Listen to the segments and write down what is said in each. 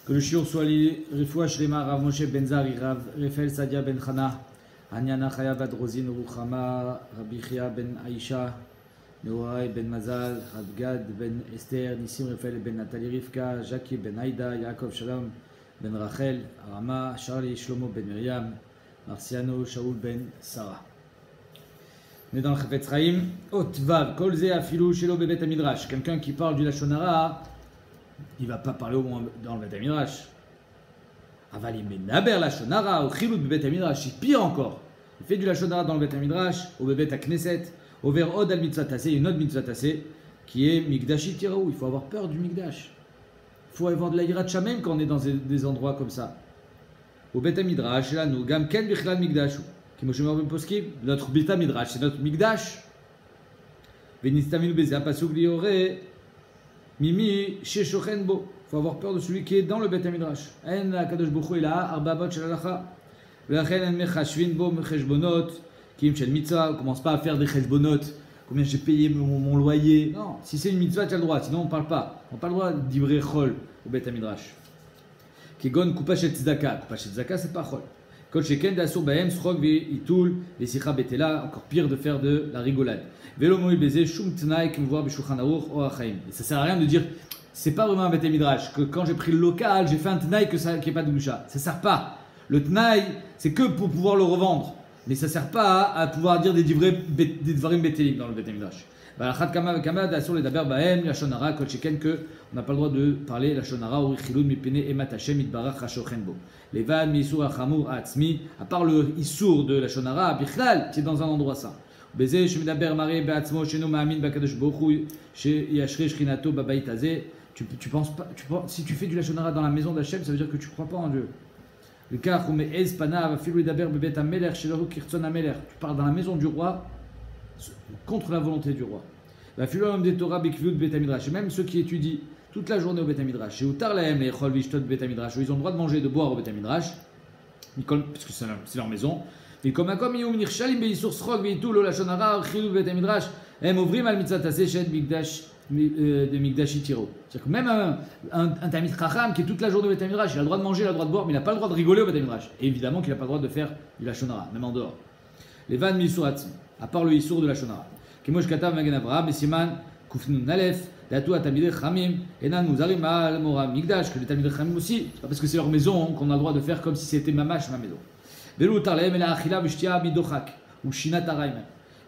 Que le shiur soit Refoua Shlema, Rav Moshe Ben Zari, Rav Refel Sadia Ben Chana, Anyana Chaya Bad Rozin, Ruchama, Rabbi Chia Ben Aisha, Nehorai Ben Mazal, Rav Gad Ben Esther, Nissim Refel Ben Nathalie Rivka, Jackie Ben Aïda, Yaakov Shalom Ben Rachel, Arama, Charlie Shlomo Ben Miriam, Marciano Shaoul Ben Sarah. On est dans le Chafetz Chaim, Otvav, Kolze Afilou Shelo Bebet Midrash. Quelqu'un qui parle du Lashon Hara, il ne va pas parler au moins dans le Bet Midrash. Avali Menaber Lashon Hara, au Chilou Bebet Midrash, c'est pire encore. Il fait du Lashon Hara dans le Bet Midrash, au Bebet Knesset, au Ver Od al Mitzvah Tassé, une autre Mitzvah Tassé, qui est Mikdashi Tiraou. Il faut avoir peur du Mikdash. Il faut avoir de la Yirat Shamem quand on est dans des endroits comme ça. Au Bet Midrash, là, nous, Gam Ken Bichlal Mikdashu. Notre Beta Midrash, c'est notre Mikdash. Venistaminu Bezeh, Pasuk Lioré, Mimi, Sheshochenbo. Il faut avoir peur de celui qui est dans le Beta Midrash. En Kadosh Bokhu est là, Arbabot Shalalacha. Vechen en Mechashvin Bo, Mecheshbonot, Kim Shel Mitzvah. On ne commence pas à faire des Cheshbonot. Combien j'ai payé mon loyer. Non, si c'est une Mitzvah, tu as le droit. Sinon, on ne parle pas. On n'a pas le droit d'Ibré Chol au Beta Midrash. Kegon Kupachet Tzedaka. Kupachet Tzedaka, c'est pas Chol. Kol Sheken d'Asur Bahem, Srog Itul, Vesicha Betela, encore pire de faire de la rigolade. Velo Moï Bézé, Shum Tnaï, Kmvoir Bishulchan Aruch, O Achaim. Et ça sert à rien de dire, c'est pas vraiment un Beth Midrash, que quand j'ai pris le local, j'ai fait un Tnaï qui n'est pas de Gusha. Ça sert pas. Le Tnaï, c'est que pour pouvoir le revendre. Mais ça sert pas à pouvoir dire des Dvarim Betelim dans le Beth Midrash. Balachat Kama Kama d'Asur les Daber Bahem, la Shonara, Kol Sheken, que on n'a pas le droit de parler la Shonara, ou Chilud Mipene Emat Hashem, Itbarach Hashochenbo. Levad Misur Achamur Atzmi, à part le Issour de la Shonara, Bichlal, qui est dans un endroit ça. Beze, Shemidaber Mare, Beatzmo, Sheno Ma'amin, Bakadosh Bokhu, She Yashre, Shrinato, Babaïtazé. Tu penses pas, si tu fais du la Shonara dans la maison d'Hachem, ça veut dire que tu crois pas en Dieu. Le cas où me Espana, Filu Daber, Bebet Ameler, Shelahu Kirtzon Ameler. Tu parles dans la maison du roi, contre la volonté du roi. La Filu des Torah, Bikvut, Betamidrash. Même ceux qui étudient toute la journée au Beth Midrash. Et Utar Lahem, les Chol Vishtot Beth Midrash, ils ont le droit de manger et de boire au Beth Midrash, parce que c'est leur maison. Et comme Yom Nirshalim Beisur Srog Veitu Lo Lashon Hara Chilul Beth Midrash, Em Ovrim Al Mitzvah Taseh Shed Mikdash de Mikdash Itiro. C'est-à-dire que même un Tamid Chacham qui est toute la journée au Beth Midrash, il a le droit de manger, il a le droit de boire, mais il n'a pas le droit de rigoler au Beth Midrash. Et évidemment qu'il n'a pas le droit de faire du Lashon Hara, même en dehors. Les Van Misurat, à part le Issour de Lashon Hara. Kemosh Katav Magen Avraham, Siman Kufnun Nalef. Datou à Tamideh Chamim, Enan Mouzarim al Mora Migdash, que les Tamideh Chamim aussi, c'est pas parce que c'est leur maison qu'on a le droit de faire comme si c'était mamash ma maison. Velu Tarlehem et la Achila Vishtia Bidochak, ou Shinat Araim.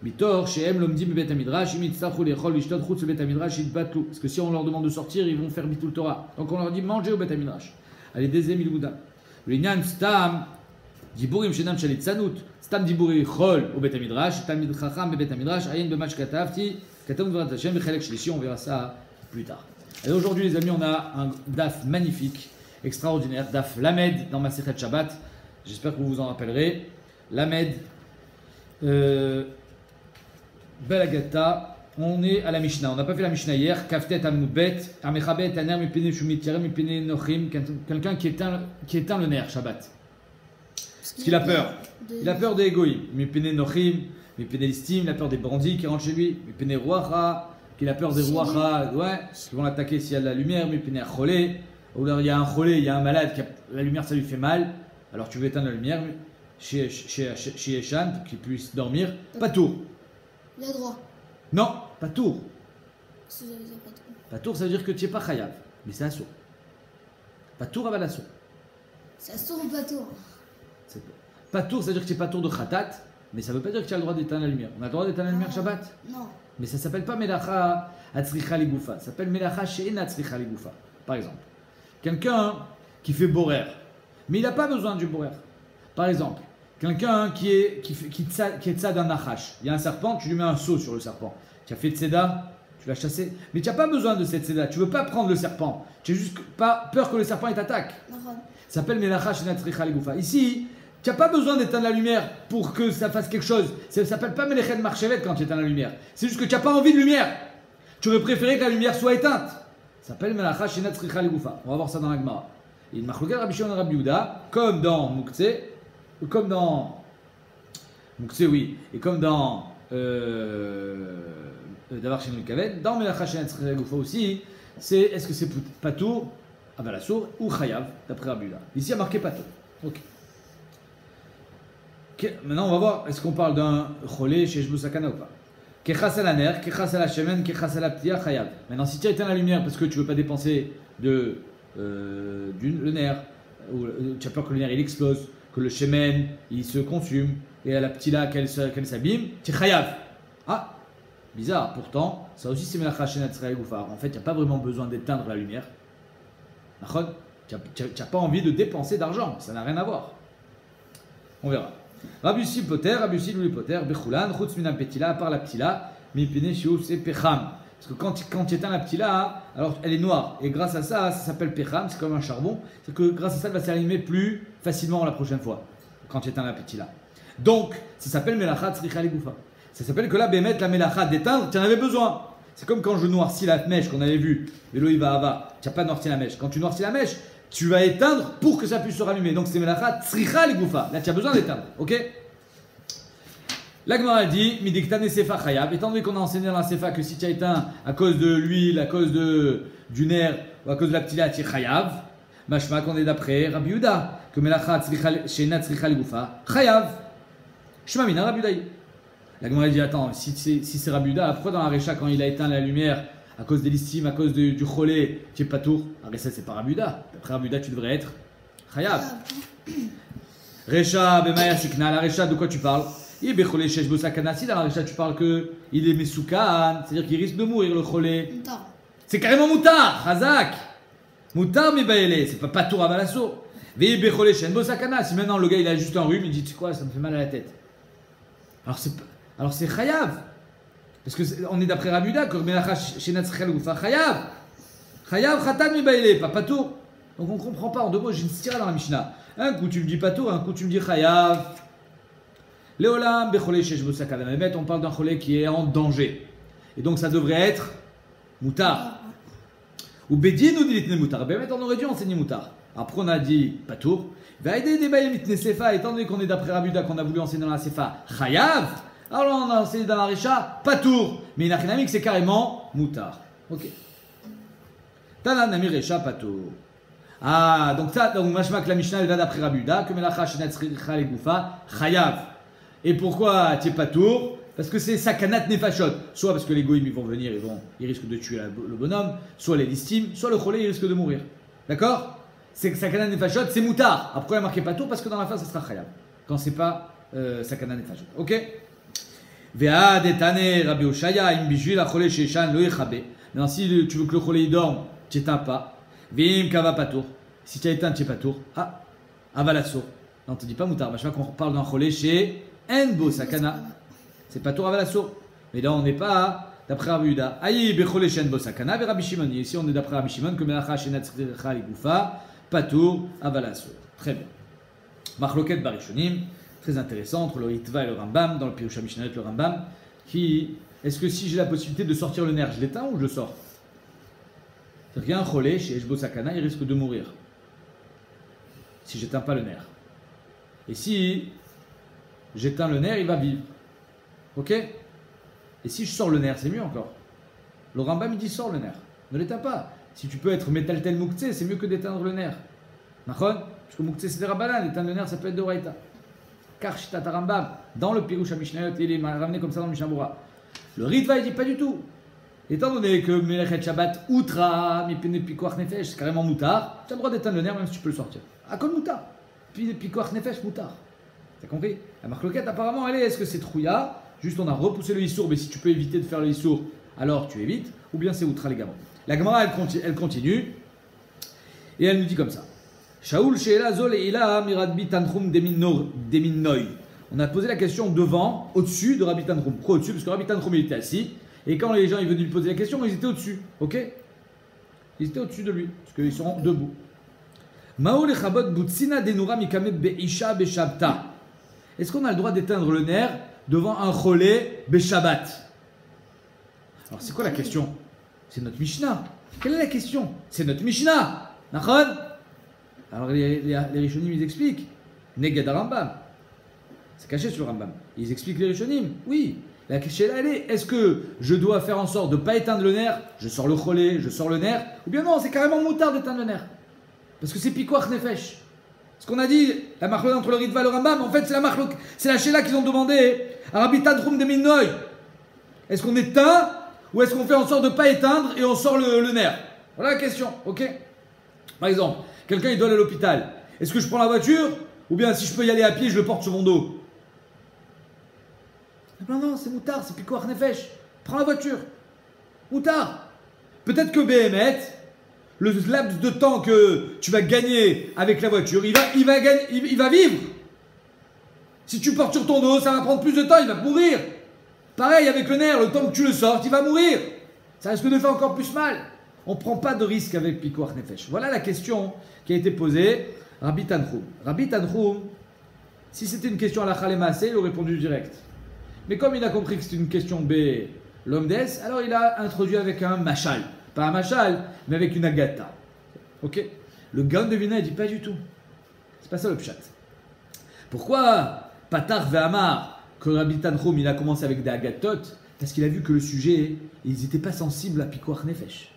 Mitor, Shehem Lomdim Bet Midrash, Imitzachou Lechol Vishtot Chutz Bet Midrash, Itbatlu. Parce que si on leur demande de sortir, ils vont faire Bitul Torah. Donc on leur dit mangez au Bet Midrash. Allez, Dezem Ilbouda. L'Inyan Stam, Diburim Shenam Shalit Sanut, Stam Diburi Chol au Bet Midrash, Tamid Chacham Bet Midrash, Ayin Bemach Katavti. On verra ça plus tard. Et aujourd'hui, les amis, on a un daf magnifique, extraordinaire, daf Lamed dans ma Masechet Shabbat. J'espère que vous vous en rappellerez. Lamed, Belagata. On est à la Mishnah. On n'a pas fait la Mishnah hier. Kaftet Amnubet, Amechabet, Aner Mipene Shumit, Yarem Mipene Nochim. Quelqu'un qui éteint le nerf Shabbat. Parce qu'il a peur. Il a peur des égoïmes. Mipene Nochim. Il a peur des bandits qui rentrent chez lui. Il a peur des Ruacha, ouais, qui vont l'attaquer s'il y a de la lumière. Ou alors il y a un cholé, il y a un malade, la lumière ça lui fait mal. Alors tu veux éteindre la lumière chez Eshan pour qu'il puisse dormir. Pas tour. Il a droit. Non, pas tour. Pas tour, ça veut dire que tu n'es pas chayav, mais c'est assour. Pas tour à balassour. C'est assour ou pas tour? Pas tour, ça veut dire que tu n'es pas tour de khatat. Mais ça ne veut pas dire que tu as le droit d'éteindre la lumière. On a le droit d'éteindre la lumière Shabbat? Non. Mais ça ne s'appelle pas Melacha Atzricha Ligoufa. Ça s'appelle Melacha She'en Atzricha Ligoufa. Par exemple, quelqu'un qui fait borer, mais il n'a pas besoin du borer. Par exemple, quelqu'un qui est tzad d'un nachash. Il y a un serpent, tu lui mets un seau sur le serpent. Tu as fait tzeda, tu l'as chassé. Mais tu n'as pas besoin de cette tzeda. Tu ne veux pas prendre le serpent. Tu n'as juste pas peur que le serpent t'attaque. Ça s'appelle Melacha She'en Atzricha Ligoufa. Ici, tu n'as pas besoin d'éteindre la lumière pour que ça fasse quelque chose. Ça ne s'appelle pas Melechet Marchevet quand tu éteins la lumière. C'est juste que tu n'as pas envie de lumière. Tu aurais préféré que la lumière soit éteinte. Ça s'appelle Melacha She'en Atzricha Ligoufa. On va voir ça dans la Gemara. Il y a une Machloket Rabbi Shimon et Rabbi Yehuda, comme dans Moukse, comme dans Moukse, oui, et comme dans Davar Shenul Kaven, dans Melacha She'en Atzricha Ligoufa aussi, c'est est-ce que c'est patour Avalassour ou Chayav, d'après Rabbi Yehuda. Ici, il y a marqué Patur. Ok. Maintenant, on va voir, est-ce qu'on parle d'un Cholé chez Shbusakana ou pas? Kechas à la ner, kechas à la shemen, kechas à la ptia, Chayav. Maintenant, si tu as éteint la lumière parce que tu ne veux pas dépenser le nerf, ou tu as peur que le nerf il explose, que le shemen il se consume, et à la ptila qu'elle s'abîme, tu es chayav. Ah, bizarre, pourtant, ça aussi c'est melacha shenat tzricha goufa. En fait, il n'y a pas vraiment besoin d'éteindre la lumière. Tu n'as pas envie de dépenser d'argent, ça n'a rien à voir. On verra. Rabbi Yossi poter, Rabbi Yossi lui poter, bechulan, chutz minam petila, à part la ptila, mipine shiuf c'est pecham. Parce que quand tu éteins la ptila, alors elle est noire. Et grâce à ça, ça s'appelle pecham, c'est comme un charbon. C'est que grâce à ça, elle va s'allumer plus facilement la prochaine fois. Quand tu éteins la ptila. Donc, ça s'appelle melacha tzricha legoufa. Ça s'appelle que là, bémet, la melacha d'éteindre, tu en avais besoin. C'est comme quand je noircis la mèche qu'on avait vu. Vélo, il va ava. Tu n'as pas noirci la mèche. Quand tu noircis la mèche, tu vas éteindre pour que ça puisse se rallumer. Donc, c'est melacha tzricha legoufa. Là, tu as besoin d'éteindre. Ok? La Gemara dit, Midiktan et Sefa Chayav, étant donné qu'on a enseigné dans la Sefa que si tu as éteint à cause de l'huile, à cause du nerf ou à cause de la ptila, tu es Chayav, machma qu'on est d'après Rabbi Yehuda, que Melacha Shena Tzricha Legoufa, Chayav, Shema Mina Rabbi Yehuda. La Gemara dit, attends, si c'est Rabbi Yehuda, pourquoi dans la Recha, quand il a éteint la lumière, à cause des listimes, à cause du cholé, tu es pas tour? La Recha, c'est pas Rabbi Yehuda. D'après Rabbi Yehuda, tu devrais être Chayav. Recha, Bemaya Sikna, la Recha, de quoi tu parles? Si dans la Recha tu parles qu'il est mesoukan, c'est-à-dire qu'il risque de mourir le cholé. C'est carrément moutar, Hazak. Moutar mi baélé, c'est pas patour à balasso. Si maintenant le gars il a juste un rhume, il dit tu sais quoi, ça me fait mal à la tête. Alors c'est chayav. Parce qu'on est d'après Rabbi Yehuda que melacha shenat tzricha legoufa chayav. Chayav chatan mi baélé, pas patour. Donc on comprend pas, en deux mots, j'ai une stira dans la Mishnah. Un coup tu me dis patour, un coup tu me dis chayav. Léolam, Becholé, Sheshbosakana. Mais on parle d'un cholé qui est en danger. Et donc ça devrait être moutar. Ou Bedin ou Dilitne moutar. Mais on aurait dû enseigner moutar. Après on a dit patour. Vaïdé débaye mitne sefa. Étant donné qu'on est d'après Rabbi Yehuda qu'on a voulu enseigner dans la sefa chayav. Alors on a enseigné dans la Recha patour. Mais une achinamik c'est carrément moutar. Ok. Tana nami Recha patour. Ah donc ça, donc machmak la Mishnah elle va d'après Rabbi Yehuda que melacha shenat tzricha legoufa chayav. Et pourquoi tu n'es pas tour? Parce que c'est sakanat nefashot. Soit parce que les goïms ils vont venir, ils risquent de tuer le bonhomme, soit les listimes, soit le cholé il risque de mourir. D'accord? C'est sakanat nefashot, c'est moutar. Après il a marqué pas tour parce que dans la fin ça sera khayab. Quand c'est pas sakanat nefashot. Ok? Ve'ad etane Rabbi Oshaya im bijui la cholé sheshan lo yechabe. Maintenant si tu veux que le cholé il dorme, tu n'éteins pas. Ve'im kava pas tour. Si tu as éteint, tu n'es pas tour. Ah, avalasso. Non, on te dit pas moutar. Je vois qu'on parle d'un cholé chez Enbo sakana, c'est pas tout Ravalasso. Mais là on n'est pas d'après Rabbi Yehuda. Aïe bechole shen bo sakana ve Rabbi Shimon. Ici on est d'après Rabbi Shimon que melacha shenat tzricha legoufa patour avalasso. Très bien. Machloket barishonim, très intéressant entre le Ritva et le Rambam dans le Pirush HaMishnayot le Rambam. Qui est-ce que si j'ai la possibilité de sortir le nerf, je l'éteins ou je le sors? C'est-à-dire qu'il y a un cholé chez Eshbo sakana, il risque de mourir si j'éteins pas le nerf. Et si j'éteins le nerf, il va vivre. Ok? Et si je sors le nerf, c'est mieux encore. Le Rambam il dit sors le nerf. Ne l'éteins pas. Si tu peux être metaltel mouktsé, c'est mieux que d'éteindre le nerf. Nachon? Parce que mouktsé c'est des rabbanan, éteindre le nerf ça peut être de Raïta. Car Shita Rambam, dans le Pirush HaMishnayot, il est ramené comme ça dans le Mishnah. Le Ritva il dit pas du tout. Étant donné que Melechet Shabbat Outra, Mipene Pikoach Nefesh, c'est carrément moutard, tu as le droit d'éteindre le nerf même si tu peux le sortir. À quoi moutard? Puis Pikoach Nefesh moutard. T'as compris? La marloquette apparemment elle est, est-ce que c'est trouilla? Juste on a repoussé le issour, mais si tu peux éviter de faire le issour, alors tu évites, ou bien c'est outra les gamins. La Gemara elle continue, et elle nous dit comme ça. Shaul she'ela zol eila miradbi tanchum deminnoy. On a posé la question devant, au-dessus de Rabbi Tanchum. Pourquoi au-dessus? Parce que Rabbi Tanchum il était assis, et quand les gens ils venaient lui poser la question, ils étaient au-dessus, ok? Ils étaient au-dessus de lui, parce qu'ils sont debout. Mao lechabot butsina denura mikame be'isha be'shabta. Est-ce qu'on a le droit d'éteindre le nerf devant un cholé Beshabbat? Alors c'est quoi la question? C'est notre Mishnah. Quelle est la question? C'est notre Mishnah. Nachon? Alors les Rishonim ils expliquent. Neged Rambam. C'est caché sur le Rambam. Ils expliquent les Rishonim. Oui. La question elle est, est-ce que je dois faire en sorte de ne pas éteindre le nerf? Je sors le cholé, je sors le nerf. Ou bien non, c'est carrément moutard d'éteindre le nerf. Parce que c'est Pikuach Nefesh. Ce qu'on a dit, la marloque entre le Ritva et le Rambam, en fait, c'est la Sheila qu'ils ont demandé à Rabbi Tanchum de Minnoy. Est-ce qu'on éteint ou est-ce qu'on fait en sorte de ne pas éteindre et on sort le nerf? Voilà la question, ok? Par exemple, quelqu'un il doit aller à l'hôpital. Est-ce que je prends la voiture ou bien si je peux y aller à pied, je le porte sur mon dos? Non, c'est moutard, c'est Pikuach Nefesh. Prends la voiture. Moutard. Peut-être que Béhémet, le laps de temps que tu vas gagner avec la voiture, il va vivre. Si tu portes sur ton dos, ça va prendre plus de temps, il va mourir. Pareil avec le nerf, le temps que tu le sortes, il va mourir. Ça risque de faire encore plus mal. On ne prend pas de risque avec Pikuach Nefesh. Voilà la question qui a été posée à Rabbi Tanchum. Rabbi Tanchum, si c'était une question à la Khalemassé, il aurait répondu direct. Mais comme il a compris que c'était une question B, l'homme d'Es, alors il a introduit avec un machal. Pas un machal, mais avec une agata. Ok? Le Gaon de Vilna, il dit pas du tout. C'est pas ça le pshat. Pourquoi Patar Ve'amar, que Rabbi Tanchum, il a commencé avec des agatot? Parce qu'il a vu que le sujet, ils n'étaient pas sensibles à Pikuach Nefesh.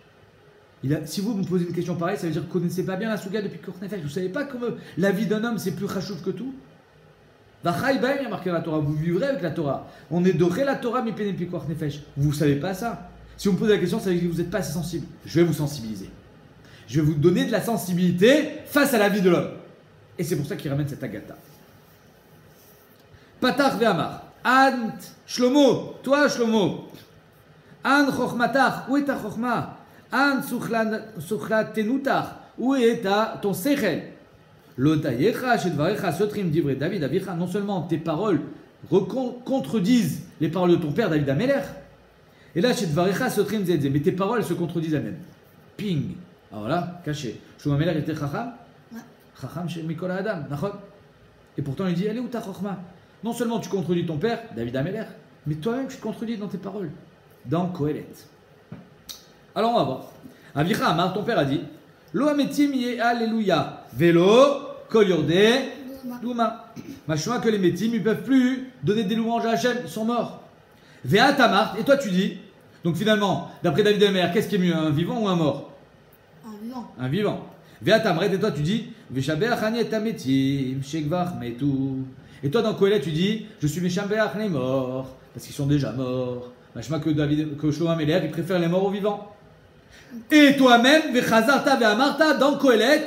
Si vous me posez une question pareille, ça veut dire que vous ne connaissez pas bien la souga de Pikuach Nefesh. Vous ne savez pas comment la vie d'un homme, c'est plus chachouf que tout? Vachai Baim, il y a marqué la Torah. Vous vivrez avec la Torah. On est doré la Torah, mais péné Pikuach Nefesh. Vous ne savez pas ça. Si vous me posez la question, ça veut dire que vous n'êtes pas assez sensible. Je vais vous sensibiliser. Je vais vous donner de la sensibilité face à la vie de l'homme. Et c'est pour ça qu'il ramène cette agata. Patar ve'amar. Ant Shlomo. Toi, Shlomo. An chochmatach. Où est ta chochma? An suchlatenutar. Où est ton sechel? L'otayecha shedvarecha sotrim divrei David avicha. Non seulement tes paroles contredisent les paroles de ton père David Améler. Et là, shedvarecha sotrim zedze. Mais tes paroles se contredisent elles-mêmes. Ping. Alors là, caché. Shlomo Améler était chacham? Chacham chez Mikol Adam. Et pourtant, il dit, allez où ta chochma? Non seulement tu contredis ton père, David Améler, mais toi-même tu te contredis dans tes paroles. Dans Kohelet. Alors on va voir. Avicha Amar, ton père a dit, Lo ametim ye alléluia. Vélo, kol yordé, douma. Machouin que les métim, ils ne peuvent plus donner des louanges à Hachem, ils sont morts. Véa Tamart, et toi tu dis, donc finalement, d'après David Améler, qu'est-ce qui est mieux, un vivant ou un mort? Un vivant. Un vivant. Véa Tamret, et toi tu dis, Veshabé achani tametim, shekvar metu. Et toi, dans Kohelet, tu dis, je suis Meshambeach les morts, parce qu'ils sont déjà morts. Machma que Shlomo Améler, il préfère les morts aux vivants. Et toi-même, Vechazarta Ve'amarta, dans Kohelet,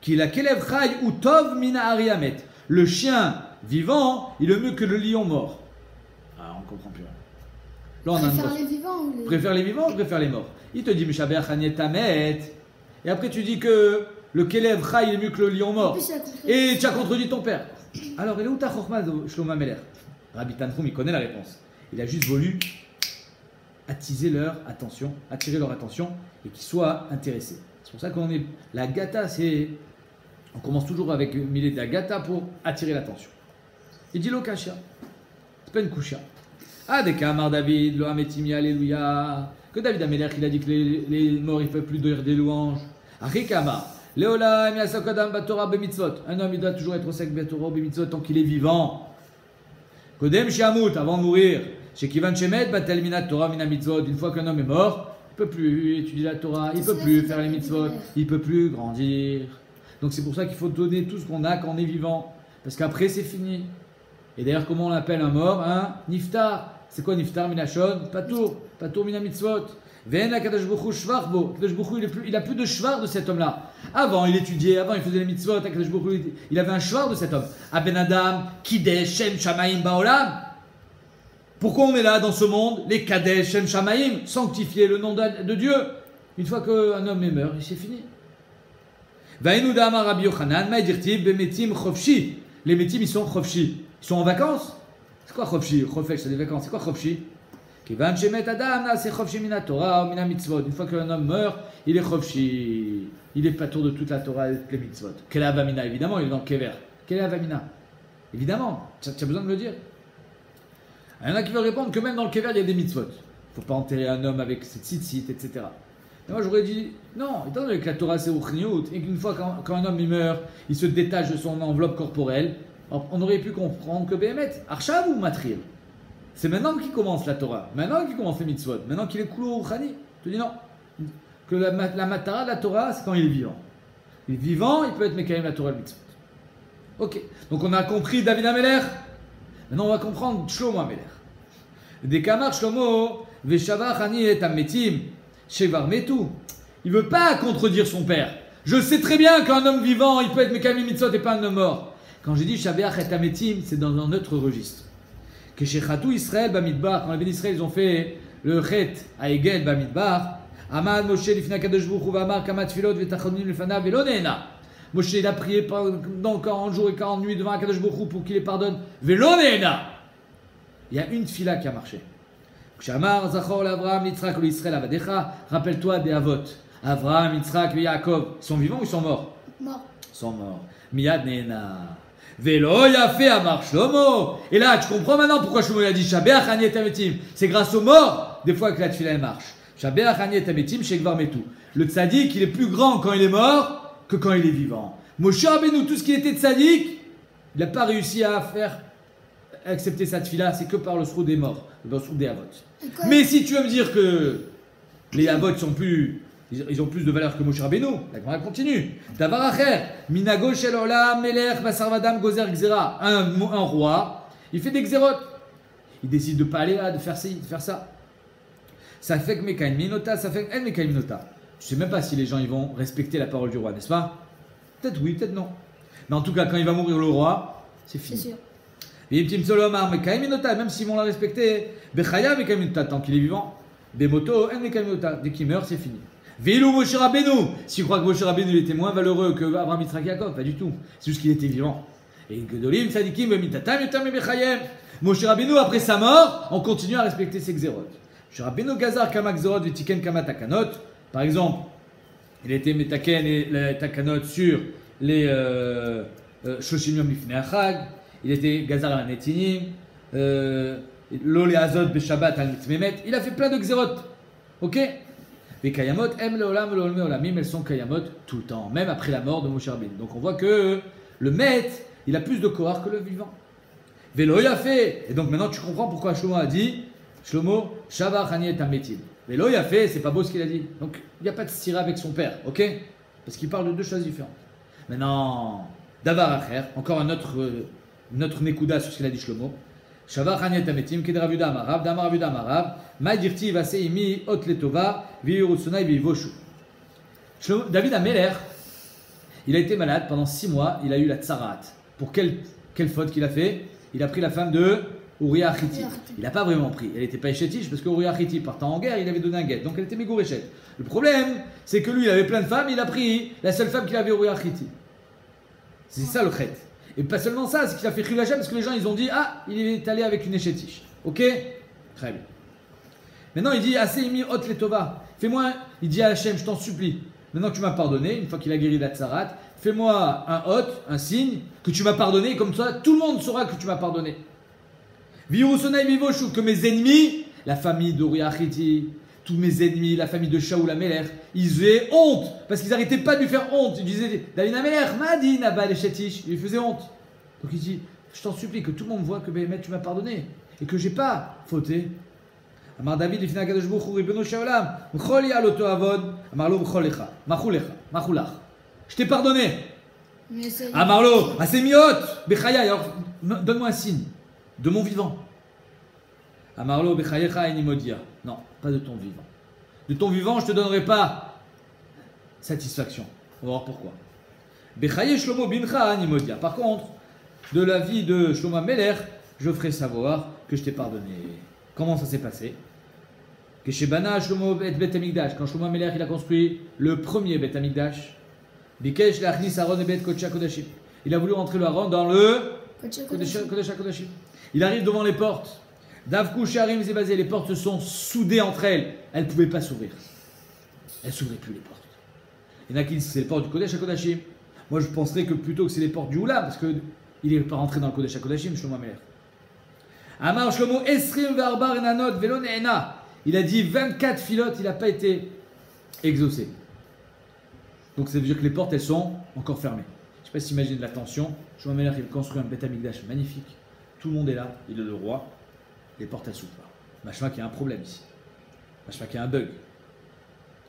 qu'il a Kelev Chay ou Tov Mina Ariamet. Le chien vivant, il est mieux que le lion mort. Ah, on ne comprend plus. Là, on préfère les vivants ou les... Préfère les vivants ou préfère les morts? Il te dit, Meshambeach Aniet Tamet. Et après, tu dis que le Kelev Chay, il est mieux que le lion mort. Et tu as contredit ton père. Alors, il est où ta chorma de Shlomo Améler? Rabbi Tanchum, il connaît la réponse. Il a juste voulu attirer leur attention et qu'ils soient intéressés. C'est pour ça qu'on est. La gata, c'est. On commence toujours avec une millet de la gata pour attirer l'attention. Il dit l'okashia. C'est pas une kusha. Ah, des kamar David, lo ametimi, alléluia. Que David Améler, il a dit que les morts, ils ne peuvent plus dire des louanges. Arikamar. Léola, un homme il doit toujours être au sec Torah b'mitzvot tant qu'il est vivant. Kodem shiamut, avant de mourir. Chez Kivan Shemet, batel minat Torah mina mitzvot. Une fois qu'un homme est mort, il ne peut plus étudier la Torah, il ne peut plus faire les mitzvot, il ne peut plus grandir. Donc c'est pour ça qu'il faut donner tout ce qu'on a quand on est vivant. Parce qu'après c'est fini. Et d'ailleurs, comment on appelle un mort? Un niftar. C'est quoi niftar minachon? Patour mina mitzvot. Il n'a plus de shvar de cet homme-là. Avant, il étudiait, avant, il faisait les mitzvot. Il avait un shvar de cet homme. Aben Adam, Kidesh, Shem, Shamaim, Baolam. Pourquoi on est là dans ce monde? Les Kadesh, Shem, Shamaim, sanctifier le nom de Dieu. Une fois qu'un homme est mort, c'est fini. Vaïnouda Amar Rabbi Yochanan, Maïdirtib, Bemetim, Chofshi. Les métim, ils sont Chofshi. Ils sont en vacances. C'est quoi Chofshi? Chofesh, c'est des vacances. C'est quoi Chofshi? Une fois qu'un homme meurt, il est chofshi. Il est patour de toute la Torah et les mitzvot. Quelle avamina? Évidemment, il est dans le kever. Quelle avamina? Évidemment, tu as besoin de me le dire. Il y en a qui veulent répondre que même dans le kever, il y a des mitzvot. Il ne faut pas enterrer un homme avec cette tzitzit, etc. Et moi, j'aurais dit, non, étant donné que la Torah c'est uchniout, et qu'une fois quand un homme il meurt, il se détache de son enveloppe corporelle, on aurait pu comprendre que Béhémet, Arshav ou Matril? C'est maintenant qu'il commence la Torah, maintenant qu'il commence les mitzvot, maintenant qu'il est Koulo Rouchani. Tu dis non. Que la matara de la Torah, c'est quand il est vivant. Il est vivant, il peut être Mekayem la Torah le mitzvot. Ok, donc on a compris David Ameler. Maintenant on va comprendre Shlomo Ameler. Des Kamar Shlomo, Veshavach Ani et Ametim, Shevar Metu. Il ne veut pas contredire son père. Je sais très bien qu'un homme vivant, il peut être Mekayem mitzvot et pas un homme mort. Quand j'ai dit Shabeach et Ametim, c'est dans un autre registre. Que chez Khatou Israël Bamidbar, quand les bénis Israël ils ont fait le Chet à Egel Bamidbar, Amad Moshe Lifna Kadosh Baruch Hu Vamar Kamat Filot Vetachonim Lefana Velo Neena. Moshe il a prié pendant 40 jours et 40 nuits devant Kadosh Baruch Hu pour qu'il les pardonne. Velo Neena. Il y a une fila qui a marché. Shamar Zachor l'Avraham Yitzhak ou Israël Avadecha. Rappelle-toi des Avot. Avraham, Yitzhak et Yaakov. Ils sont vivants ou ils sont morts? Mort. Ils sont morts. Miyad Neena. Velo Yafe Amar Shlomo. Et là, tu comprends maintenant pourquoi Shlomo a dit Shabeach Ani et Ametim. C'est grâce aux morts, des fois, que la tefila elle marche. Shabeach Ani et Ametim, Shekvar Metu. Le tzaddik, il est plus grand quand il est mort que quand il est vivant. Moshe Rabbeinu, tout ce qui était tzaddik, il n'a pas réussi à faire accepter sa tefila, c'est que par le sroud des morts, le sroud des avot. Mais si tu veux me dire que les avot sont plus. Ils ont plus de valeur que Moshe Rabbeinu. La Gemara continue. Davar acher, minago shel olam melech basarvadam gozer gzera. Un roi, il fait des xérot. Il décide de pas aller là, de faire ça. Ça fait que mekaim minota, ça fait que en mekaim minota. Je sais même pas si les gens ils vont respecter la parole du roi, n'est-ce pas? Peut-être oui, peut-être non. Mais en tout cas, quand il va mourir le roi, c'est fini. C'est sûr. V'yimtim solomar mekaim minota, même s'ils vont la respecter, bechaya mekaim minota, tant qu'il est vivant. Bemoto en mekaim minota, dès qu'il meurt, c'est fini. Veilou Moshe Rabbeinu. Si tu crois que Moshe Rabbeinu était moins valeureux que Abraham Yitzhak Yaakov, pas du tout. C'est juste qu'il était vivant. Et Gedolim Tzadikim Mitatam Yotam Mechayem. Moshe Rabbeinu après sa mort, on continue à respecter ses xérot. Moshe Rabbeinu Gazar Kama Xérot Vetiken Kama Takanot. Par exemple, il était Metaken et la Takanot sur les Shoshim Yom Lifnei Achag. Il était Gazar al Netinim. L'Ole Azot Beshabbat al Mitmemet. Il a fait plein de xérot. Ok? Les kayamot aiment le olam, le olme olamim, elles sont kayamot tout le temps, même après la mort de Moshe Rabbeinu. Donc on voit que le maître, il a plus de kohar que le vivant. Vélo il a fait. Et donc maintenant tu comprends pourquoi Shlomo a dit Shlomo, Shavach Ani et Ametim. Vélo il a fait, c'est pas beau ce qu'il a dit. Donc il n'y a pas de stira avec son père, ok? Parce qu'il parle de deux choses différentes. Maintenant, Davar Acher, encore un autre Nekuda sur ce qu'il a dit Shlomo. Shavach Ani et Ametim, Kedra Vuda Amarav, Damar Vuda Amarav, Maïdirti Vaseimi Ot Letova, Viurusonai Vivoshu. David Ameler, il a été malade pendant 6 mois, il a eu la tsarat. Pour quelle faute qu'il a fait? Il a pris la femme de Uriah Achiti. Il n'a pas vraiment pris. Elle n'était pas échétiche parce que Uriah Achiti partant en guerre, il avait donné un guet. Donc elle était mégouréchette. Le problème, c'est que lui, il avait plein de femmes, il a pris la seule femme qu'il avait, Uriah Achiti. C'est ça le chet. Et pas seulement ça, c'est qu'il a fait Khilachem parce que les gens ils ont dit ah, il est allé avec une échétiche. Ok? Très bien. Maintenant il dit Aseimi Ot Letova. Fais-moi, il dit à Hachem, je t'en supplie. Maintenant que tu m'as pardonné, une fois qu'il a guéri la tsarat, fais-moi un hot, un signe, que tu m'as pardonné, comme ça tout le monde saura que tu m'as pardonné. Virusonai Vivoshu, que mes ennemis, la famille d'Uriah Achiti, tous mes ennemis, la famille de Shaoul Ameler, ils aient honte, parce qu'ils n'arrêtaient pas de lui faire honte. Ils disaient, David Ameler, Madi Nabal et Shetish, il lui faisait honte. Donc il dit, je t'en supplie que tout le monde voit que Béhémet tu m'as pardonné, et que j'ai pas fauté. Amar David, il finit Kadosh Baruch Hu, Ribbono shel olam, M'chol ya'aloto avod, Amarlo M'cholecha, Machulecha, Machulach. Je t'ai pardonné. Amarlo, Asemiot, Bechaya, alors donne-moi un signe de mon vivant. Amarlo Bechayecha enimodia. Non, pas de ton vivant. De ton vivant, je ne te donnerai pas satisfaction. On va voir pourquoi. Bechaye Shlomo bincha enimodia. Par contre, de la vie de Shlomo Ameler, je ferai savoir que je t'ai pardonné. Comment ça s'est passé? Que chez Bana Shlomo et Bet Amigdash, quand Shlomo Ameler il a construit le premier Bet Amigdash, Bikesh l'achnis Aaron et Bet Kodesh Kodashim. Il a voulu rentrer le Aaron dans le Kodesh Kodashim. Il arrive devant les portes. Davku Sharim Zebazé, les portes sont soudées entre elles. Elles ne pouvaient pas s'ouvrir. Elles ne s'ouvraient plus les portes. Il y en a qui disent c'est les portes du Kodesh HaKodashim. Moi je penserais que plutôt que c'est les portes du Oula, parce qu'il n'est pas rentré dans le Kodesh HaKodashim, Shlomo Ameler. Amar Shlomo Esrim Varbar Enanot Velo Ne'ena. Il a dit 24 filotes, il n'a pas été exaucé. Donc ça veut dire que les portes elles sont encore fermées. Je ne sais pas si t'imagines la tension. Shlomo Ameler il construit un Beth Amikdash magnifique. Tout le monde est là, il est le roi. Les portes elles s'ouvrent pas. Machma qu'il y a un problème ici. Machma qu'il y a un bug.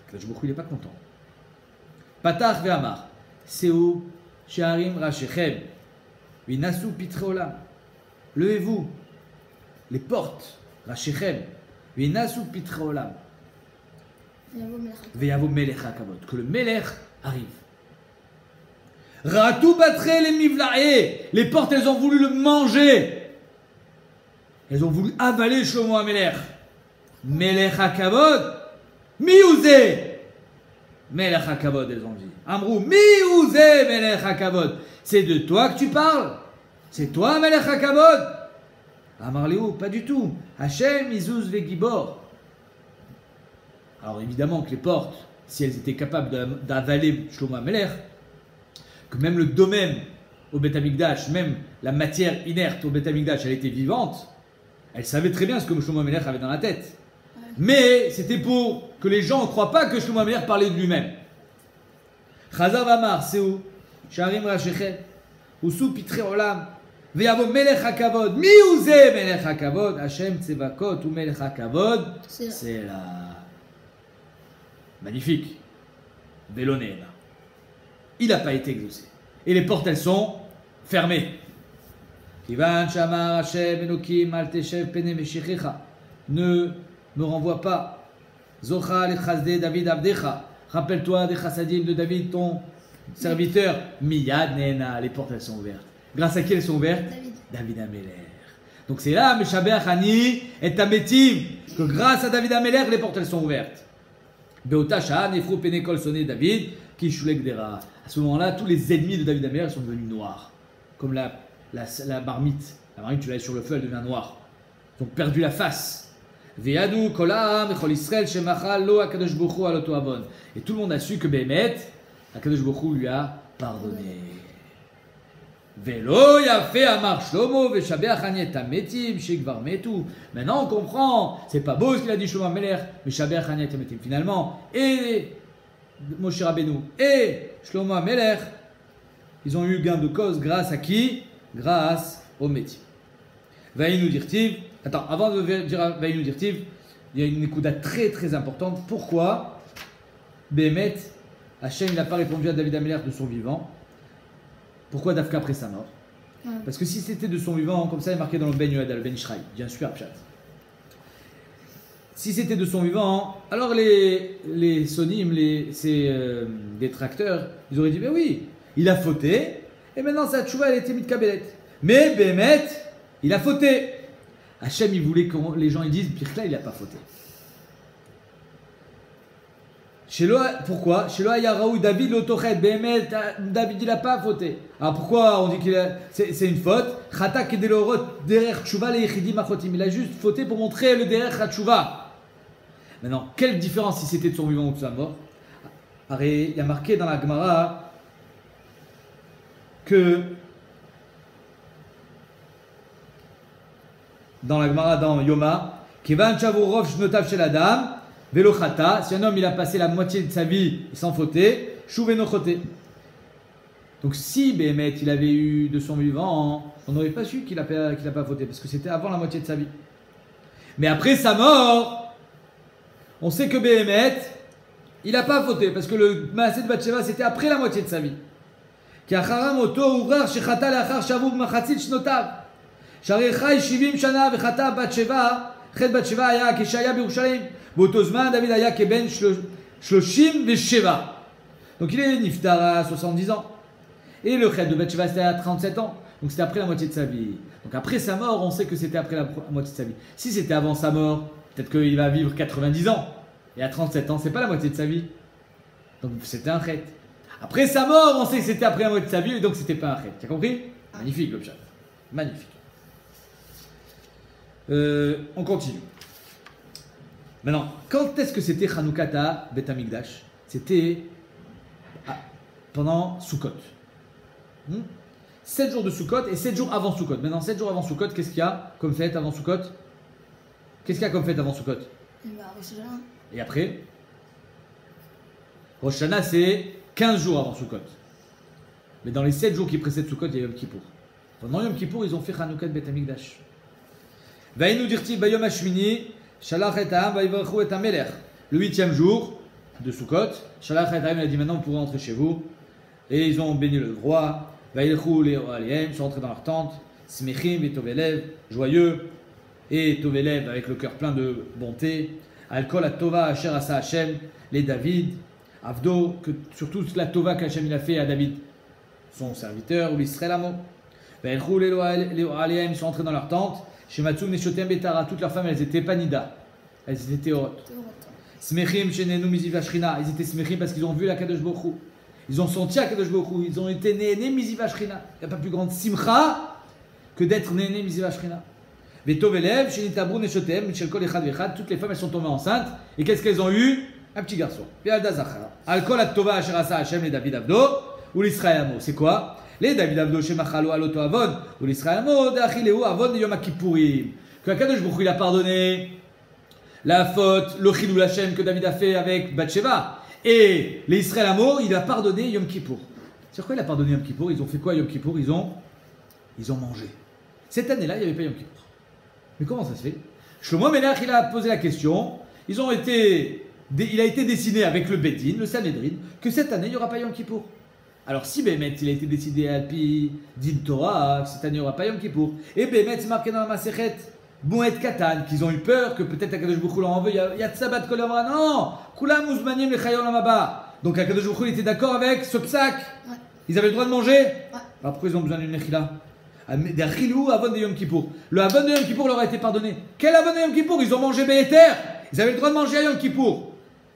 Kadosh Baruch Hu, il n'est pas content. Patach ve'amar. Seu, Sharim Rachechem, Vinasu Pitre Olam. Levez-vous, les portes, Rachechem, Vinasu Pitre Olam. Veyavo Melech HaKavod. Que le Melech arrive. Ratou Batre les Mivlae. Les portes, elles ont voulu le manger. Elles ont voulu avaler Shlomo HaMelech. Melech HaKavod. Miouze. Melech HaKavod, elles ont dit. Amrou, Miouze Melech HaKavod. C'est de toi que tu parles? C'est toi, Melech HaKavod? Amarléou, pas du tout. Hachem, Izouz, Vegibor. Alors évidemment que les portes, si elles étaient capables d'avaler Shlomo HaMelech, que même le domaine au Beth Amikdash, même la matière inerte au Beth Amikdash, elle était vivante, elle savait très bien ce que Shlomo HaMelech avait dans la tête. Mais c'était pour que les gens ne croient pas que Shlomo HaMelech parlait de lui-même. Chazar Vamar, Seu, Sharim Rachechem, Usu Pitre Olam, Veyavo Melech HaKavod, Miouze Melech HaKavod, Hashem Tsevakot ou Melech HaKavod, c'est là. Magnifique. Véloné, là. Il n'a pas été exaucé. Et les portes, elles sont fermées. Kivan Shamar Hashem Elokim Al Teshev Pene Meshichecha. Ne me renvoie pas. Zocha le Chasdé David Abdecha. Rappelle-toi des chassadim de David, ton serviteur. Miyad Nena. Les portes, elles sont ouvertes. Grâce à qui elles sont ouvertes? David HaMelech. Donc c'est là, Meshabeach Ani et Tametim, que grâce à David HaMelech, les portes, elles sont ouvertes. Beota Sha'a Nefru Pene Kol Soné David, qui Shulek Dera. À ce moment-là, tous les ennemis de David HaMelech sont devenus noirs. Comme la marmite. La marmite, tu l'avais sur le feu, elle devient noire. Ils ont perdu la face. Ve'adu Kol Ha'am Echol Israël Shemachal Lo HaKadosh Baruch Hu Aloto Avon. Et tout le monde a su que Béhémet, HaKadosh Baruch Hu lui a pardonné. Velo Yafe Amar Shlomo Veshabeach Ani Tametim Shekvar Metu. Maintenant on comprend, c'est pas beau ce qu'il a dit Shlomo HaMelech, Veshabeach Ani Tametim. Finalement, et Moshe Rabbeinu et Shlomo HaMelech, ils ont eu gain de cause grâce à qui? Grâce au métier. Vaïnou Dirtiv. Attends, avant de dire Vaïnou Dirtiv, il y a une écouda très très importante. Pourquoi Béhémet, Hachem n'a pas répondu à David HaMelech de son vivant? Pourquoi Dafka après sa mort? Parce que si c'était de son vivant, comme ça est marqué dans le Ben Yoada, le Ben Ishraï, bien sûr, Pshat. Si c'était de son vivant, alors les sonim, ces détracteurs, ils auraient dit, mais oui, il a fauté, et maintenant sa tchouva, elle était mitkabelet. Mais Béhémet, il a fauté. Hachem, il voulait que les gens ils disent, Pirkla, il n'a pas fauté. Pourquoi? Chez Yaraou David l'Otochet, Béhémet, David il n'a pas fauté. Alors pourquoi on dit qu'il c'est une faute? Chatak et Delorot derrière Tchouva les Yechidim Achotim. Il a juste fauté pour montrer le derrière Tchouva. Maintenant, quelle différence si c'était de son vivant ou de sa mort? Il y a marqué dans la Gemara que dans Yoma, Kevan Chavurov Shnotav Shel Adam. Velochata, si un homme il a passé la moitié de sa vie sans fauter, chouvenochoté. Donc si Béhémet il avait eu de son vivant, on n'aurait pas su qu'il n'a pas fauté, parce que c'était avant la moitié de sa vie. Mais après sa mort, on sait que Béhémet, il n'a pas fauté, parce que le Maaseh de Bathsheba c'était après la moitié de sa vie. Ki acharam oto urar shechata leachar shavuv machatzit shnotav. Sharei chai 70 shana vechata Bathsheba. Chet Bathsheba aya keshaya b'Yerushalayim. Botozman David aya keben shloshim vesheva. Donc il est niftar à 70 ans. Et le chet de Bathsheba c'était à 37 ans. Donc c'était après la moitié de sa vie. Donc après sa mort, on sait que c'était après la moitié de sa vie. Si c'était avant sa mort, peut-être qu'il va vivre 90 ans. Et à 37 ans, c'est pas la moitié de sa vie. Donc c'était un chet. Après sa mort, on sait que c'était après la moitié de sa vie. Et donc c'était pas un chet. Tu as compris? Magnifique le chat. Magnifique. On continue. Maintenant, quand est-ce que c'était Chanukata Bet Amikdash? C'était pendant Sukkot. 7 jours de Sukkot et 7 jours avant Sukkot. Maintenant, 7 jours avant Sukkot, qu'est-ce qu'il y a comme fête avant Sukkot? Qu'est-ce qu'il y a comme fête avant Sukkot? Et après Rosh Hashanah, c'est 15 jours avant Sukkot. Mais dans les 7 jours qui précèdent Sukkot, il y a Yom Kippour. Pendant Yom Kippour, ils ont fait Chanukata Bet Amikdash. Vaïnou dirti bayom hashmini, shalach et ha'am vaïvarchu et ha'melech. Le 8e jour de Sukkot, shalach et ha'am, il a dit maintenant vous pouvez rentrer chez vous. Et ils ont béni le roi. Vaïlchou les Oaliem, ils sont rentrés dans leur tente. Smechim et Tovelev, joyeux. Et Tovelev avec le cœur plein de bonté. Alkol Tova Asher Asa Hashem, les David. Avdo, que surtout la Tova qu'Hachem il a fait à David, son serviteur, ou l'Israël Amo. Vaïlchou les Oaliem, ils sont rentrés dans leur tente. Shematsum Neshotem Betara, toutes leurs femmes elles étaient Panida. Elles étaient hautes. Smechim Shenenu Miziv Ashrina, ils étaient Smechim parce qu'ils ont vu la Kadosh Baruch Hu. Ils ont senti à Kadosh Baruch Hu, ils ont été nés Miziv Ashrina. Il n'y a pas plus grande simcha que d'être nés Miziv Ashrina. Vetovelev Shenitabru Neshotem Michel Kol Echad Vechad, toutes les femmes elles sont tombées enceintes. Et qu'est-ce qu'elles ont eu? Un petit garçon. Alkol Atova Asher Asa Hashem les David Avdo ou l'Israël Amo. C'est quoi? Les David Avdo Shemachalo Aloto Avon ou l'Israël Amo Deachileu Avon de Yom Kippourim. Que Kadosh Baruch Hu il a pardonné la faute, le Chilul Hashem que David a fait avec Bathsheba. Et les Israël Amo, il a pardonné Yom Kippour. Sur quoi il a pardonné Yom Kippour? Ils ont fait quoi Yom Kippour? Ils ont mangé. Cette année-là, il n'y avait pas Yom Kippour. Mais comment ça se fait? Shlomo Melech, il a posé la question. Il a été décidé avec le Bedin, le Sanhedrin, que cette année, il n'y aura pas Yom Kippour. Alors si Bémet, il a été décidé à Alpi, Din Torah, cette année, il n'y aura pas Yom Kippour. Et Bémet, c'est marqué dans la Masechet, Bouet Katan, qu'ils ont eu peur que peut-être Akadosh Baruch Hu leur en veut. Il y a Tsabat Kolamra. Non, Kulam Uzmanim le Chayon Lamaba. Donc Akadosh Baruch Hu était d'accord avec ce psak. Ouais. Ils avaient le droit de manger. Ouais. Alors pourquoi ils ont besoin d'une mechila? Des chilou Avon de Yom Kippour. Le Avon de Yom Kippour leur a été pardonné. Quel Avon de Yom Kippour? Ils ont mangé Béhéter. Ils avaient le droit de manger à Yom Kippour.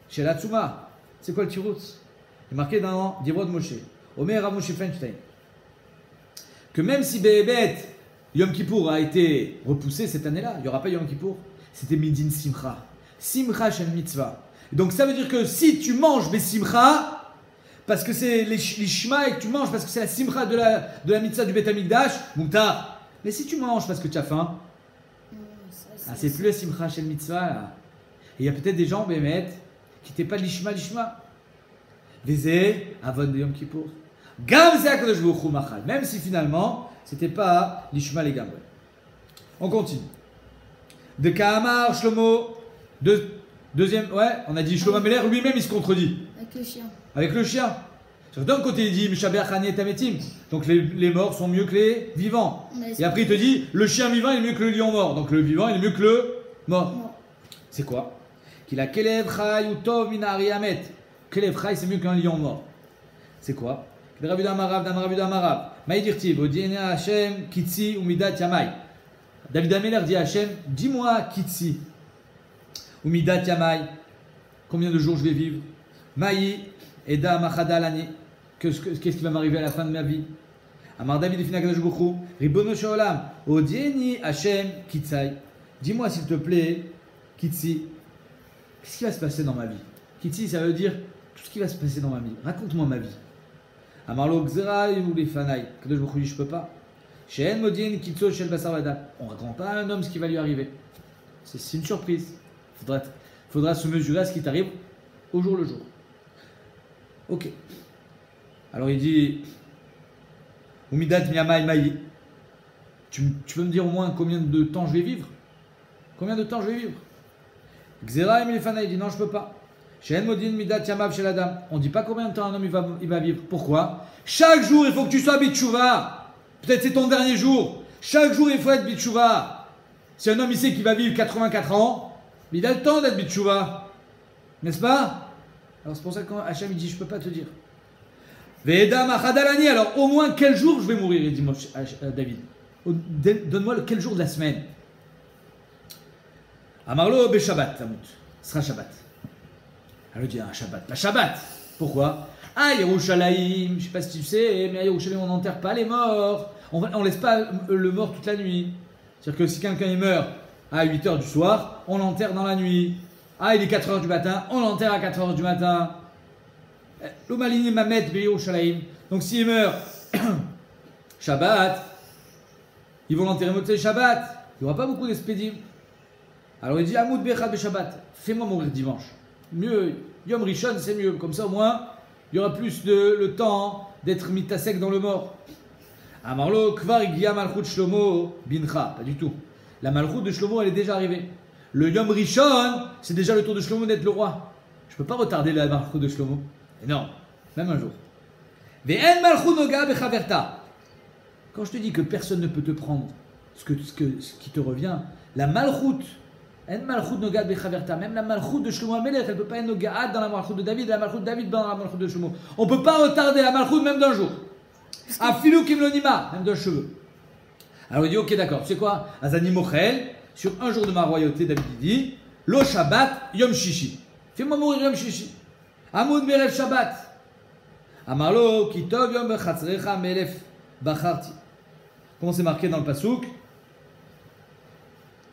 Chez la Tsuma, c'est quoi le tiroutz? Il est marqué dans Divrot de Moshe. Omer Rav Moshe Feinstein. Que même si Béhébet Yom Kippour a été repoussé cette année-là, il n'y aura pas Yom Kippour. C'était Midin Simcha. Simcha Shen Mitzvah. Donc ça veut dire que si tu manges des Simcha, parce que c'est les Shema et que tu manges parce que c'est la Simcha de la Mitzvah du Bet Amikdash, Moutar. Mais si tu manges parce que tu as faim, c'est plus la Simcha Shen Mitzvah là. Et il y a peut-être des gens, Bémet, qui n'étaient pas l'Ishma. Vézé, Avon de Yom Kippour. Gam Zé Akadosh Baruch Hu Machal. Même si finalement, c'était pas l'Ishma les Gamre. On continue. De Kahamar, Shlomo, deuxième, ouais, on a dit Shlomo Meler, lui-même il se contredit. Avec le chien. Avec le chien. D'un côté il dit Mishaber Chani et Tametim, donc les morts sont mieux que les vivants. Et après il te dit le chien vivant est mieux que le lion mort, donc le vivant est mieux que le mort. Non. C'est quoi? Qu'il a Kelev Chai ou Tov Minari Amet. Kelev Chai c'est mieux qu'un lion mort. C'est quoi? David Amarab, Maïdirtiv, Odiena Hashem, Kitsi, Umidat Yamai. David Ameler dit à Hashem, dis-moi Kitsi, Umidat Yamai, combien de jours je vais vivre? Maï, Eda Machada Lani, qu'est-ce qui va m'arriver à la fin de ma vie? Amar David Fina Kadosh Baruch Hu, Ribono Sholam, Odieni Hashem, Kitsai. Dis-moi s'il te plaît, Kitsi, qu'est-ce qui va se passer dans ma vie? Kitsi, ça veut dire tout ce qui va se passer dans ma vie. Raconte-moi ma vie. Amarlo Gzera ou les Fanaï. Kadosh Baruch Hu dit je peux pas. Shen Modin Kitso Shel Basar Vadam. On ne raconte pas à un homme ce qui va lui arriver. C'est une surprise. Faudra se mesurer à ce qui t'arrive au jour le jour. Ok. Alors il dit Umidat Miyamai Maï. Tu peux me dire au moins combien de temps je vais vivre? Combien de temps je vais vivre? Gzera et Fanaï dit non, je peux pas. Shen Modin Midat Yamav Shel Adam. On ne dit pas combien de temps un homme il va vivre. Pourquoi? Chaque jour, il faut que tu sois Bitchouva. Peut-être c'est ton dernier jour. Chaque jour, il faut être Bitchouva. Si un homme il sait qu'il va vivre 84 ans, il a le temps d'être Bitchouva. N'est-ce pas? Alors c'est pour ça que quand Hachem il dit je ne peux pas te dire. Veda Machadalani. Alors au moins quel jour je vais mourir? Il dit David. Donne-moi quel jour de la semaine. Amarlo be Shabbat. Ce sera Shabbat. Elle lui dit un Shabbat. La Shabbat. Pourquoi? Ah, Yerushalayim, je ne sais pas si tu sais, mais à Yerushalayim, on n'enterre pas les morts. On ne laisse pas le mort toute la nuit. C'est-à-dire que si quelqu'un il meurt à 8h du soir, on l'enterre dans la nuit. Ah, il est 4h du matin, on l'enterre à 4h du matin. L'Omalini Mamet be Yerushalayim. Donc s'il meurt Shabbat, ils vont l'enterrer Motzei Shabbat. Il n'y aura pas beaucoup d'espédim. Alors il dit Amoud Bechad be Shabbat. Fais-moi mourir dimanche. Mieux, Yom Rishon, c'est mieux. Comme ça, au moins, il y aura plus le temps d'être mitasek dans le mort. Amarlo, Kvar Gia Malchut Shlomo Bincha. Pas du tout. La Malchut de Shlomo, elle est déjà arrivée. Le Yom Rishon, c'est déjà le tour de Shlomo d'être le roi. Je ne peux pas retarder la Malchut de Shlomo. Et non, même un jour. Ve'en malchut noga bechaverta. Quand je te dis que personne ne peut te prendre ce qui te revient, la malchut, en malchut noga bechaverta, même la malchut de Shlomo HaMelech, elle ne peut pas être nogaat dans la malchut de David, la malchut de David dans la malchut de Shlomo. On ne peut pas retarder la malchut même d'un jour. Afilou kimlonima, même d'un cheveu. Alors il dit, ok d'accord, tu sais quoi, Azani Mochel, sur un jour de ma royauté, David dit, Lo Shabbat Yom Shishi. Fais-moi mourir Yom Shishi. Amoud Merev Shabbat. Amarlo Kitov Yom Bechatzrecha Melef Bacharti. Comment c'est marqué dans le Passouk?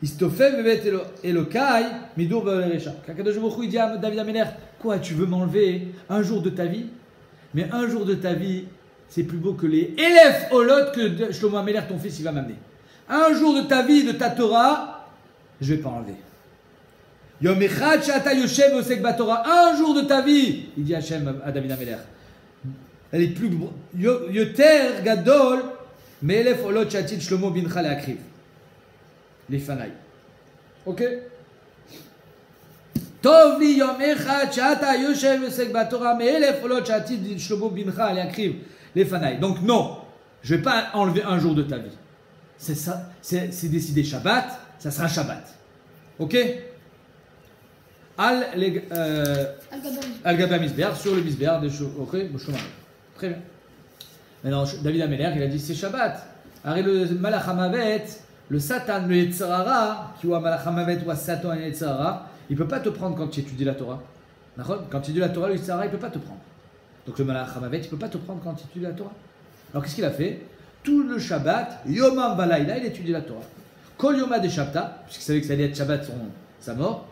Istofel Bebet Elokai Midur Be'oleresha. Kakadosh Baruch Hu il dit à David HaMelech, quoi, tu veux m'enlever un jour de ta vie? Mais un jour de ta vie, c'est plus beau que les élèves Olot que Shlomo HaMelech, ton fils, il va m'amener. Un jour de ta vie, de ta Torah, je ne vais pas enlever. Yom Echad Shata Yoshev Osek Batorah. Un jour de ta vie, il dit Hachem à David HaMelech. Elle est plus Yoter Gadol Me'elef Olot Shatit Shlomo Bincha Le'akriv. Les Fanaï. Ok? Tov li Yom Echad Shata Yoshev Osek Batorah Me'elef Olot Shatit Shlomo Bincha Le'akriv. Les Fanaï. Donc non, je ne vais pas enlever un jour de ta vie. C'est ça, c'est décidé Shabbat, ça sera Shabbat. Ok? Al-Gaba Misbear, sur le Misbear de ok, très bien. Maintenant, David HaMelech, il a dit c'est Shabbat. Alors le Malach HaMavet, le Satan, le Yetzirara, qui voit Malach HaMavet ou Satan et Yetzirara, il ne peut pas te prendre quand tu étudies la Torah. Quand tu étudies la Torah, le Yetzirara, il ne peut pas te prendre. Donc le Malach HaMavet, il ne peut pas te prendre quand tu étudies la Torah. Alors qu'est-ce qu'il a fait? Tout le Shabbat, Yomam Balayla, il étudie la Torah. Kol Yoma de Shabta, puisqu'il savait que ça allait être Shabbat sa mort.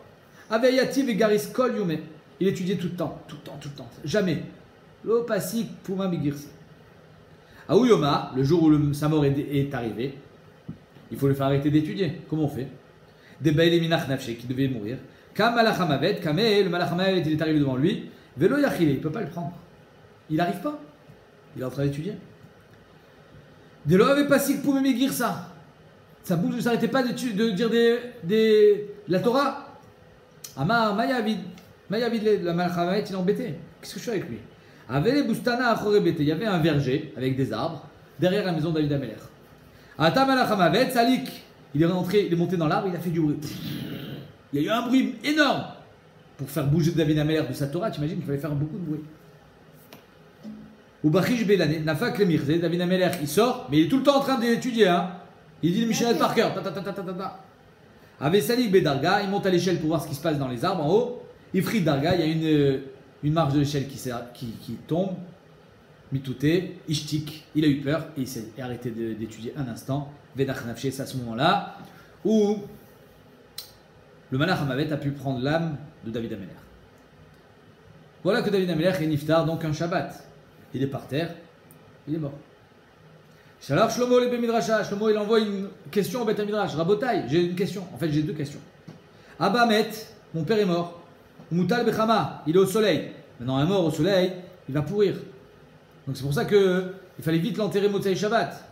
Aveyativ et Garis Kol Yomé. Il étudiait tout le temps. Jamais. Lo Pasik Puma Migirsa. Aou Yoma, le jour où sa mort est arrivée, il faut le faire arrêter d'étudier. Comment on fait? Des Baïle Minach Nafshe qui devait mourir. Kam Malach HaMavet, Kamé, le Malach HaMavet, il est arrivé devant lui. Velo Yachile, il ne peut pas le prendre. Il n'arrive pas. Il est en train d'étudier. Dès lors, avait pas si que pouvait m'aiguire ça. Sa bouche ne s'arrêtait pas de dire la Torah. Amar, Mayavid, la Malchamet, il est embêté. Qu'est-ce que je fais avec lui? Avec les Boustana à Chorebete, il y avait un verger avec des arbres derrière la maison de David HaMelech. Ata Malchamet, Salik, il est rentré, il est monté dans l'arbre, il a fait du bruit. Il y a eu un bruit énorme. Pour faire bouger David HaMelech de sa Torah, tu imagines qu'il fallait faire beaucoup de bruit. Ou Bachish Belané, Nafak le Mirze, David HaMelech, il sort, mais il est tout le temps en train d'étudier. Hein. Il dit le Michel par cœur. Avec Salik Bedarga, il monte à l'échelle pour voir ce qui se passe dans les arbres en haut. Ifrit Darga, il y a une marge de l'échelle qui tombe. Mitouté, Ishtik, il a eu peur et il s'est arrêté d'étudier un instant. Vedach Nafshe, c'est à ce moment-là où le Malach HaMavet a pu prendre l'âme de David HaMelech. Voilà que David HaMelech est niftar, donc un Shabbat. Il est par terre, il est mort. Shalach Shlomo le Bemidrasha. Shlomo il envoie une question au Beth Midrash. Rabotai, j'ai une question. En fait, j'ai deux questions. Abba Met, mon père est mort. Moutal Bechama, il est au soleil. Maintenant, un mort au soleil, il va pourrir. Donc c'est pour ça qu'il fallait vite l'enterrer Motzei Shabbat.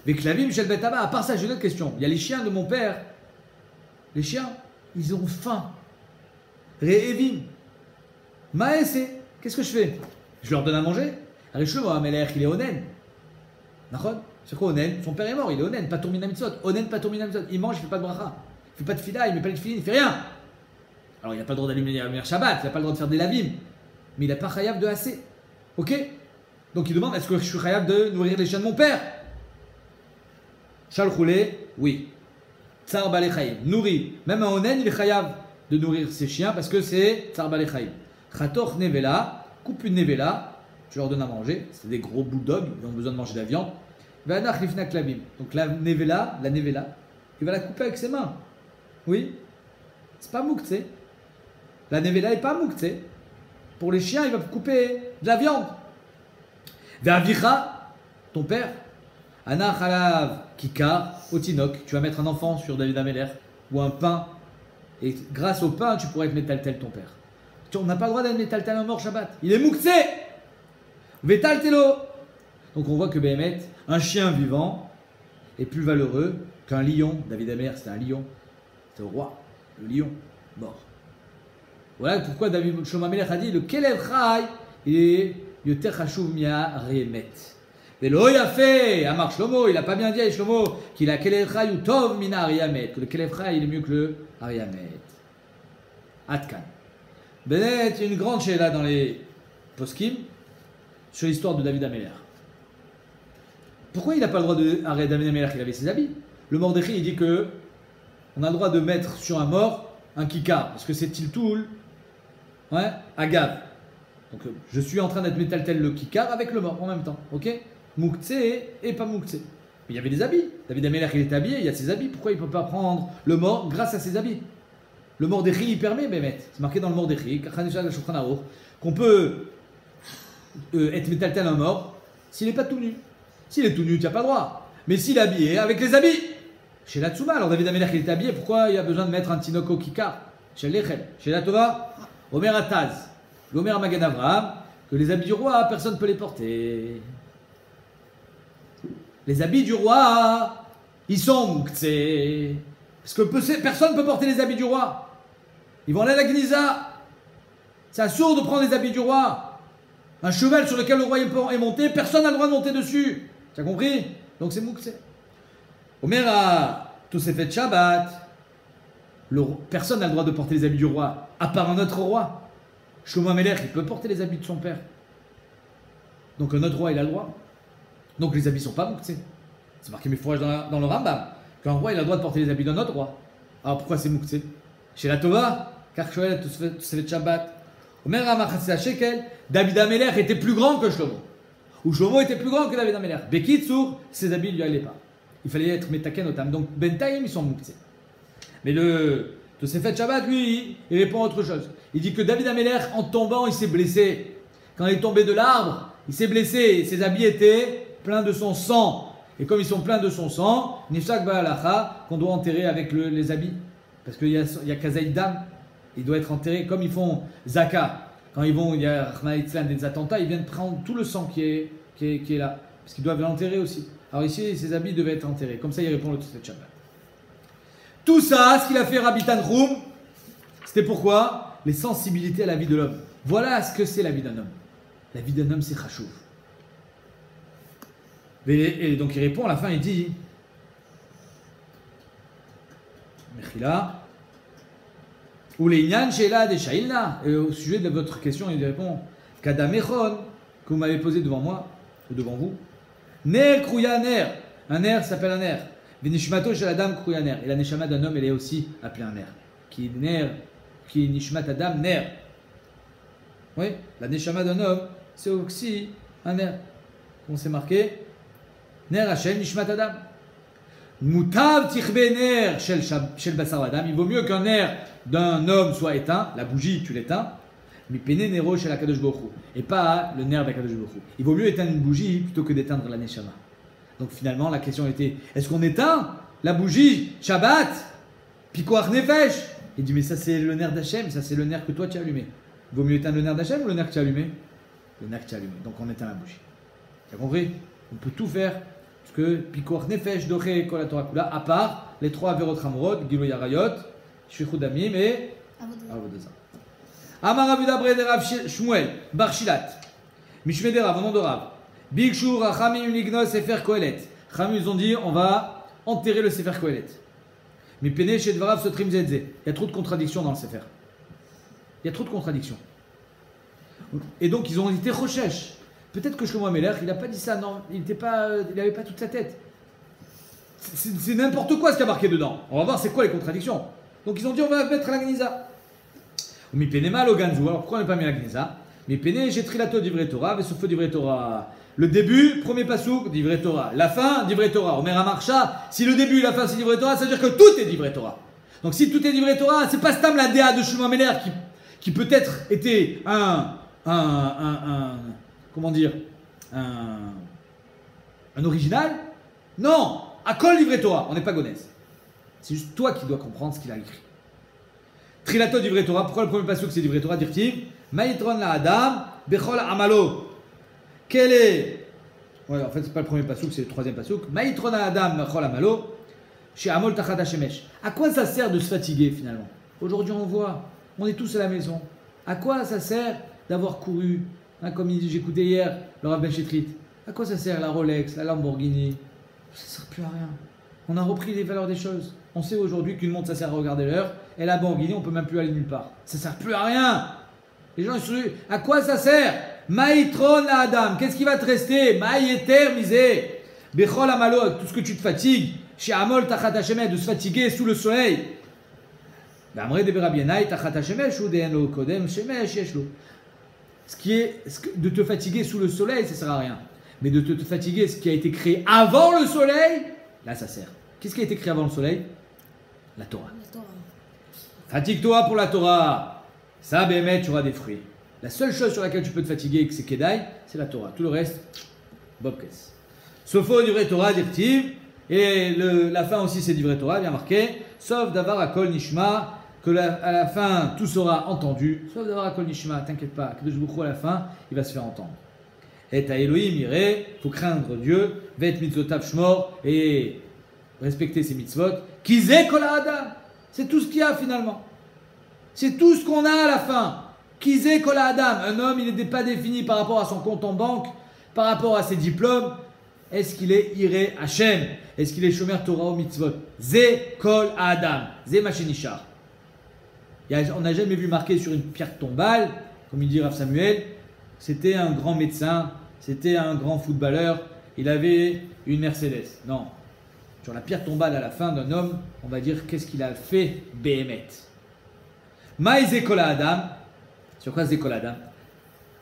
Veklavim Shel Bet Abba. À part ça, j'ai une autre question. Il y a les chiens de mon père. Les chiens, ils ont faim. Re'evim. Maese. Qu'est-ce que je fais? Je leur donne à manger. Shlomo HaMelech, il est onen. C'est quoi onen? Son père est mort, il est onen. Pas tourmina mitzvot. Onen, pas tourmina mitzvot. Il mange, il fait pas de bracha. Il fait pas de fila, il met pas de filin, il fait rien. Alors il n'a pas le droit d'allumer le Shabbat, il n'a pas le droit de faire des lavim. Mais il n'a pas chayav de assez. Ok? Donc il demande, est-ce que je suis chayav de nourrir les chiens de mon père? Shal Choulé, oui. Tsar Balechayim, nourri. Même un onen, il est chayav de nourrir ses chiens parce que c'est Tsar Balechayim. Chatoch Nevela, coupe une Nevela. Tu leur donnes à manger, c'est des gros bulldogs, ils ont besoin de manger de la viande. Donc la nevela, il va la couper avec ses mains. Oui, c'est pas mouktsé. La nevela est pas mouktsé. Pour les chiens, il va couper de la viande. Ve'avicha, ton père, ana chalav kikar otinok, tu vas mettre un enfant sur David HaMelech ou un pain, et grâce au pain, tu pourrais être métaltel ton père. On n'a pas le droit d'être métaltel un mort Shabbat. Il est mouktsé. Vétal Telo. Donc on voit que Béhémet, un chien vivant, est plus valeureux qu'un lion. David HaMelech, c'était un lion. C'était le roi, le lion, mort. Voilà pourquoi David Shlomo HaMelech a dit le Kelev Chai, il est Yoter Chashuv Mia Remet. Velo Yafé, Amar Shlomo, il n'a pas bien dit à Shlomo qu'il a Kelev Chai ou Tov Mina Ariamet, que le Kelev Chai il est mieux que le Ariamet. Atkan. Benet, il y a une grande chéla dans les poskim sur l'histoire de David Améler. Pourquoi il n'a pas le droit de arrêter David Améler qu'il avait ses habits? Le Mordechai il dit que on a le droit de mettre sur un mort un kikar, parce que c'est tiltoul, ouais, agav. Donc je suis en train d'être métaltel le kikar avec le mort en même temps, ok? Mouktsé et pas mouktsé. Mais il y avait des habits. David Améler il était habillé, il y a ses habits. Pourquoi il ne peut pas prendre le mort grâce à ses habits? Le Mordechai il permet, Bémet. C'est marqué dans le Mordechai qu'on peut être métaltel un mort s'il n'est pas tout nu. S'il est tout nu, tu n'as pas le droit. Mais s'il est habillé avec les habits. Chez la Tsouma, alors David Améler il est habillé, pourquoi il y a besoin de mettre un Tinoko Kika? Chez l'Echel, chez la Tova, Omer Ataz, l'Omer Magan Avraham, que les habits du roi, personne ne peut les porter. Les habits du roi, ils sont mouktsé. Parce que personne ne peut porter les habits du roi. Ils vont aller à la Gnisa. C'est assourd de prendre les habits du roi. Un cheval sur lequel le roi est monté, personne n'a le droit de monter dessus. Tu as compris? Donc c'est mouktsé. Omer a tout s'est fait de Shabbat. Personne n'a le droit de porter les habits du roi, à part un autre roi. Shlomo Améler, il peut porter les habits de son père. Donc un autre roi, il a le droit. Donc les habits ne sont pas mouktsé. C'est marqué Mefourage dans le Rambam, qu'un roi, il a le droit de porter les habits d'un autre roi. Alors pourquoi c'est mouktsé? Chez la Tova, car Shoel tout s'est fait de Shabbat. Omer a machasé à Shekel, David Améler était plus grand que Shlomo. Ou Shlomo était plus grand que David Améler. Bekitsour, ses habits ne lui allaient pas. Il fallait être Metaken Otam. Donc Bentaïm, ils sont mouktsé. Mais le Tosefet Shabbat, lui, il répond à autre chose. Il dit que David Améler, en tombant, il s'est blessé. Quand il est tombé de l'arbre, il s'est blessé. Et ses habits étaient pleins de son sang. Et comme ils sont pleins de son sang, Nifsak Ba'alacha, qu'on doit enterrer avec les habits. Parce qu'il y a Kazaïd Dam. Il doit être enterré comme ils font Zaka. Quand ils vont, il y a des attentats, ils viennent prendre tout le sang qui est là. Parce qu'ils doivent l'enterrer aussi. Alors ici, ses habits devaient être enterrés. Comme ça, il répond le Tosefet Shabbat. Tout ça, ce qu'il a fait Rabbi Tanchum, c'était pourquoi? Les sensibilités à la vie de l'homme. Voilà ce que c'est la vie d'un homme. La vie d'un homme, c'est chachouv. Et donc il répond, à la fin, il dit Mechila, ou les Inyan Sheila de Shailna. Et au sujet de votre question, il répond Kadamechon, que vous m'avez posé devant moi, ou devant vous. Ner Krouya Ner. Un ner s'appelle un ner. Venishmato chez la dame Krouya Ner. Et la neshama d'un homme, elle est aussi appelée un ner. Qui est Nishmat Adam Ner. Oui, la neshama d'un homme, c'est aussi un ner. Comment c'est marqué? Ner Hashem Nishmat Adam. Mutav Tichbe Ner Shel Basar Adam. Il vaut mieux qu'un ner d'un homme soit éteint. La bougie, tu l'éteins. Mais Pene Nero Shel Akadosh Baruch Hu. Et pas le ner d'Akadosh Baruch Hu. Il vaut mieux éteindre une bougie plutôt que d'éteindre la neshama. Donc finalement, la question était, est-ce qu'on éteint la bougie Shabbat Pikoach Nefesh? Il dit, mais ça c'est le nerf d'Hachem, ça c'est le nerf que toi tu as allumé. Il vaut mieux éteindre le nerf d'Hachem ou le nerf que tu as allumé? Le nerf que tu as allumé. Donc on éteint la bougie. Tu as compris? On peut tout faire. Parce que Pikoach Nefesh, Doché, Kol HaTorah Kula, à part les trois Averot Hamorot, Gilo Yarayot, Shvichut Damim et Avodah. Amar Rav Yuda Bre de Rav Shmuel, Bar Shilat, Mishmei de Rav, au nom de Rav. Bikshur, Rachamim, Lignos, Sefer Kohelet. Rachamim, ils ont dit, on va enterrer le Sefer Kohelet. Mais Pene, chez Dvarav, Sotrim Zedze. Il y a trop de contradictions dans le Sefer. Il y a trop de contradictions. Et donc, ils ont été Rochesh. Peut-être que Shlomo Améler, il n'a pas dit ça, non. Il n'avait pas toute sa tête. C'est n'importe quoi ce qu'il y a marqué dedans. On va voir c'est quoi les contradictions. Donc, ils ont dit, on va mettre la Gnisa. Mais Pene, mal au Ganzou. Alors, pourquoi on n'a pas mis la Gnisa? Mais Pene, j'ai trilato d'Ivre Torah, Vesofo d'Ivre Torah. Le début, premier pasouk, d'Ivre Torah. La fin, d'Ivre Torah. Omer Amarcha, si le début et la fin c'est d'Ivre Torah, ça veut dire que tout est d'Ivre Torah. Donc si tout est d'Ivre Torah, c'est pas Stam la DA de Shlomo Améler qui peut-être était comment dire, un original. Non, à Kol d'Ivre Torah, on n'est pas gonesse. C'est juste toi qui dois comprendre ce qu'il a écrit. Trilato d'Ivre Torah, pourquoi le premier pasouk c'est d'Ivre Torah? Dirtiv, Maïtron la Adam, Bechol Amalo. Quel est... Ouais, en fait, c'est pas le premier pasouk, c'est le troisième pasouk. Maïtrona Adam Chol Amalo, chez Amol Tachat Hashemesh. À quoi ça sert de se fatiguer finalement? Aujourd'hui, on voit, on est tous à la maison. À quoi ça sert d'avoir couru Hein, comme j'écoutais hier, le Rav Ben Chetrit. À quoi ça sert la Rolex, la Lamborghini? Ça ne sert plus à rien. On a repris les valeurs des choses. On sait aujourd'hui qu'une montre, ça sert à regarder l'heure. Et la Lamborghini, on ne peut même plus aller nulle part. Ça ne sert plus à rien. Les gens, ils sont... À quoi ça sert? Maïtron la Adam. Qu'est-ce qui va te rester? Maïeter misé. Bechol amalo, tout ce que tu te fatigues. Chez Amol tachat Hashemet, de se fatiguer sous le soleil. D'amré de Berabienai tachat Hashemet, ou de Kodem Shemesh Yeshlo. De te fatiguer sous le soleil, ça ne sert à rien. Mais de te fatiguer, ce qui a été créé avant le soleil, là ça sert. Qu'est-ce qui a été créé avant le soleil? La Torah. Fatigue-toi pour la Torah. Ça, Béhémet, tu auras des fruits. La seule chose sur laquelle tu peux te fatiguer, c'est Kedaï, c'est la Torah. Tout le reste, Bob Kess. Sauf au vrai Torah, directive. Et la fin aussi, c'est du vrai Torah, bien marqué. Sauf d'avoir à Kol Nishma, que à la fin, tout sera entendu. Sauf d'avoir à Kol Nishma, t'inquiète pas, que de Jbouchou à la fin, il va se faire entendre. Et à Elohim, il faut craindre Dieu, vet mitzotav shmor, et respecter ses mitzvot. Kizé kol adam, c'est tout ce qu'il y a finalement. C'est tout ce qu'on a à la fin. Kizé kol adam, un homme, il n'est pas défini par rapport à son compte en banque, par rapport à ses diplômes. Est-ce qu'il est iré Hachem? Est-ce qu'il est shomer Torah ou mitzvot? Zé kol adam, zé machenishar. On n'a jamais vu marqué sur une pierre tombale, comme il dit Rav Samuel, c'était un grand médecin, c'était un grand footballeur, il avait une Mercedes. Non. Sur la pierre tombale à la fin d'un homme, on va dire qu'est-ce qu'il a fait Béhémet. Maï Zekola Adam. Sur quoi Zekola Adam?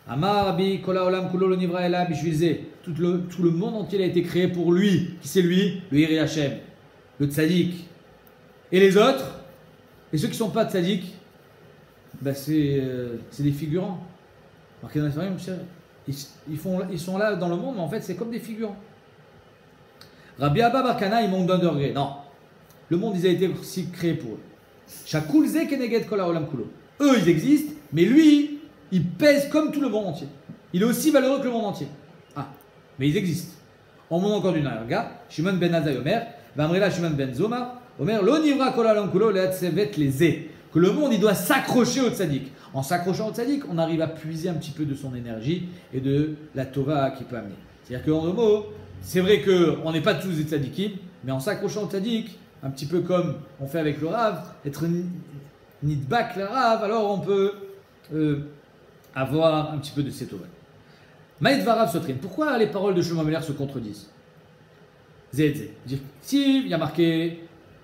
Amar Rabbi Kola Olam Kulo lo Nivra Ela Bishvilze. Tout le monde entier a été créé pour lui. Qui c'est lui? Le Yirei Hashem, le Tzadik. Et les autres? Et ceux qui ne sont pas Tzadik, ben c'est des figurants. Marqué dans les ils sont là dans le monde, mais en fait, c'est comme des figurants. Rabbi Abba Bar Kana, ils montent d'un degré. Non. Le monde, ils ont été aussi créés pour eux. Shakul Ze Keneged Kol Haolam Kulo. Eux, ils existent, mais lui, il pèse comme tout le monde entier. Il est aussi valeureux que le monde entier. Ah, mais ils existent. On monte encore d'une regarde. Shimon ben Azai Omer, Vamrila Shimon ben Zoma, Omer, Lo Nivra Kol Haolam Kulo, Leatsevet les Ze. Que le monde, il doit s'accrocher au tzaddik. En s'accrochant au tzaddik, on arrive à puiser un petit peu de son énergie et de la Tova qu'il peut amener. C'est-à-dire qu'en deux mots, c'est vrai qu'on n'est pas tous des tzaddikim, mais en s'accrochant au tzaddik, un petit peu comme on fait avec le Rav, être nidbak le Rav, alors on peut avoir un petit peu de cette Tova. Maïd Varav Sotrin. Pourquoi les paroles de Shlomo Ameler se contredisent? Zé. Si il y a marqué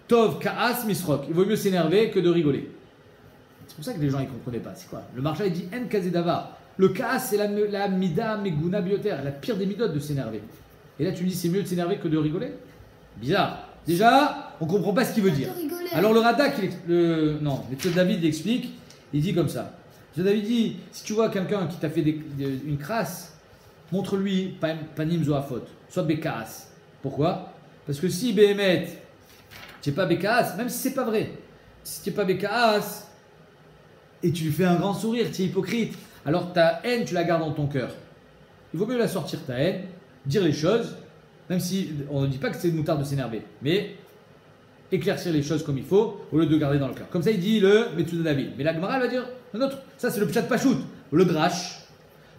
Tov Kaas Misrok, il vaut mieux s'énerver que de rigoler. C'est pour ça que les gens ne comprenaient pas. C'est quoi? Le marchand il dit En Kazedavar. Le Kaas, c'est la Mida Meguna Bioter, la pire des midotes de s'énerver. Et là, tu me dis c'est mieux de s'énerver que de rigoler? Bizarre. Déjà, on ne comprend pas ce qu'il veut dire. Alors le Radak, le David l'explique, il dit comme ça. Le David dit si tu vois quelqu'un qui t'a fait une crasse, montre-lui Panim Zoafot, soit Bekaas. Pourquoi? Parce que si Béhémet, tu n'es pas Bekaas, même si c'est pas vrai, si tu n'es pas Bekaas, et tu lui fais un grand sourire, tu es hypocrite, alors ta haine, tu la gardes dans ton cœur. Il vaut mieux la sortir, ta haine, dire les choses, même si on ne dit pas que c'est une moutarde de s'énerver, mais éclaircir les choses comme il faut, au lieu de garder dans le cœur. Comme ça, il dit le Metsuda David. Mais la Gemara, elle va dire un autre. Ça, c'est le Pshat Pachout, le Drash.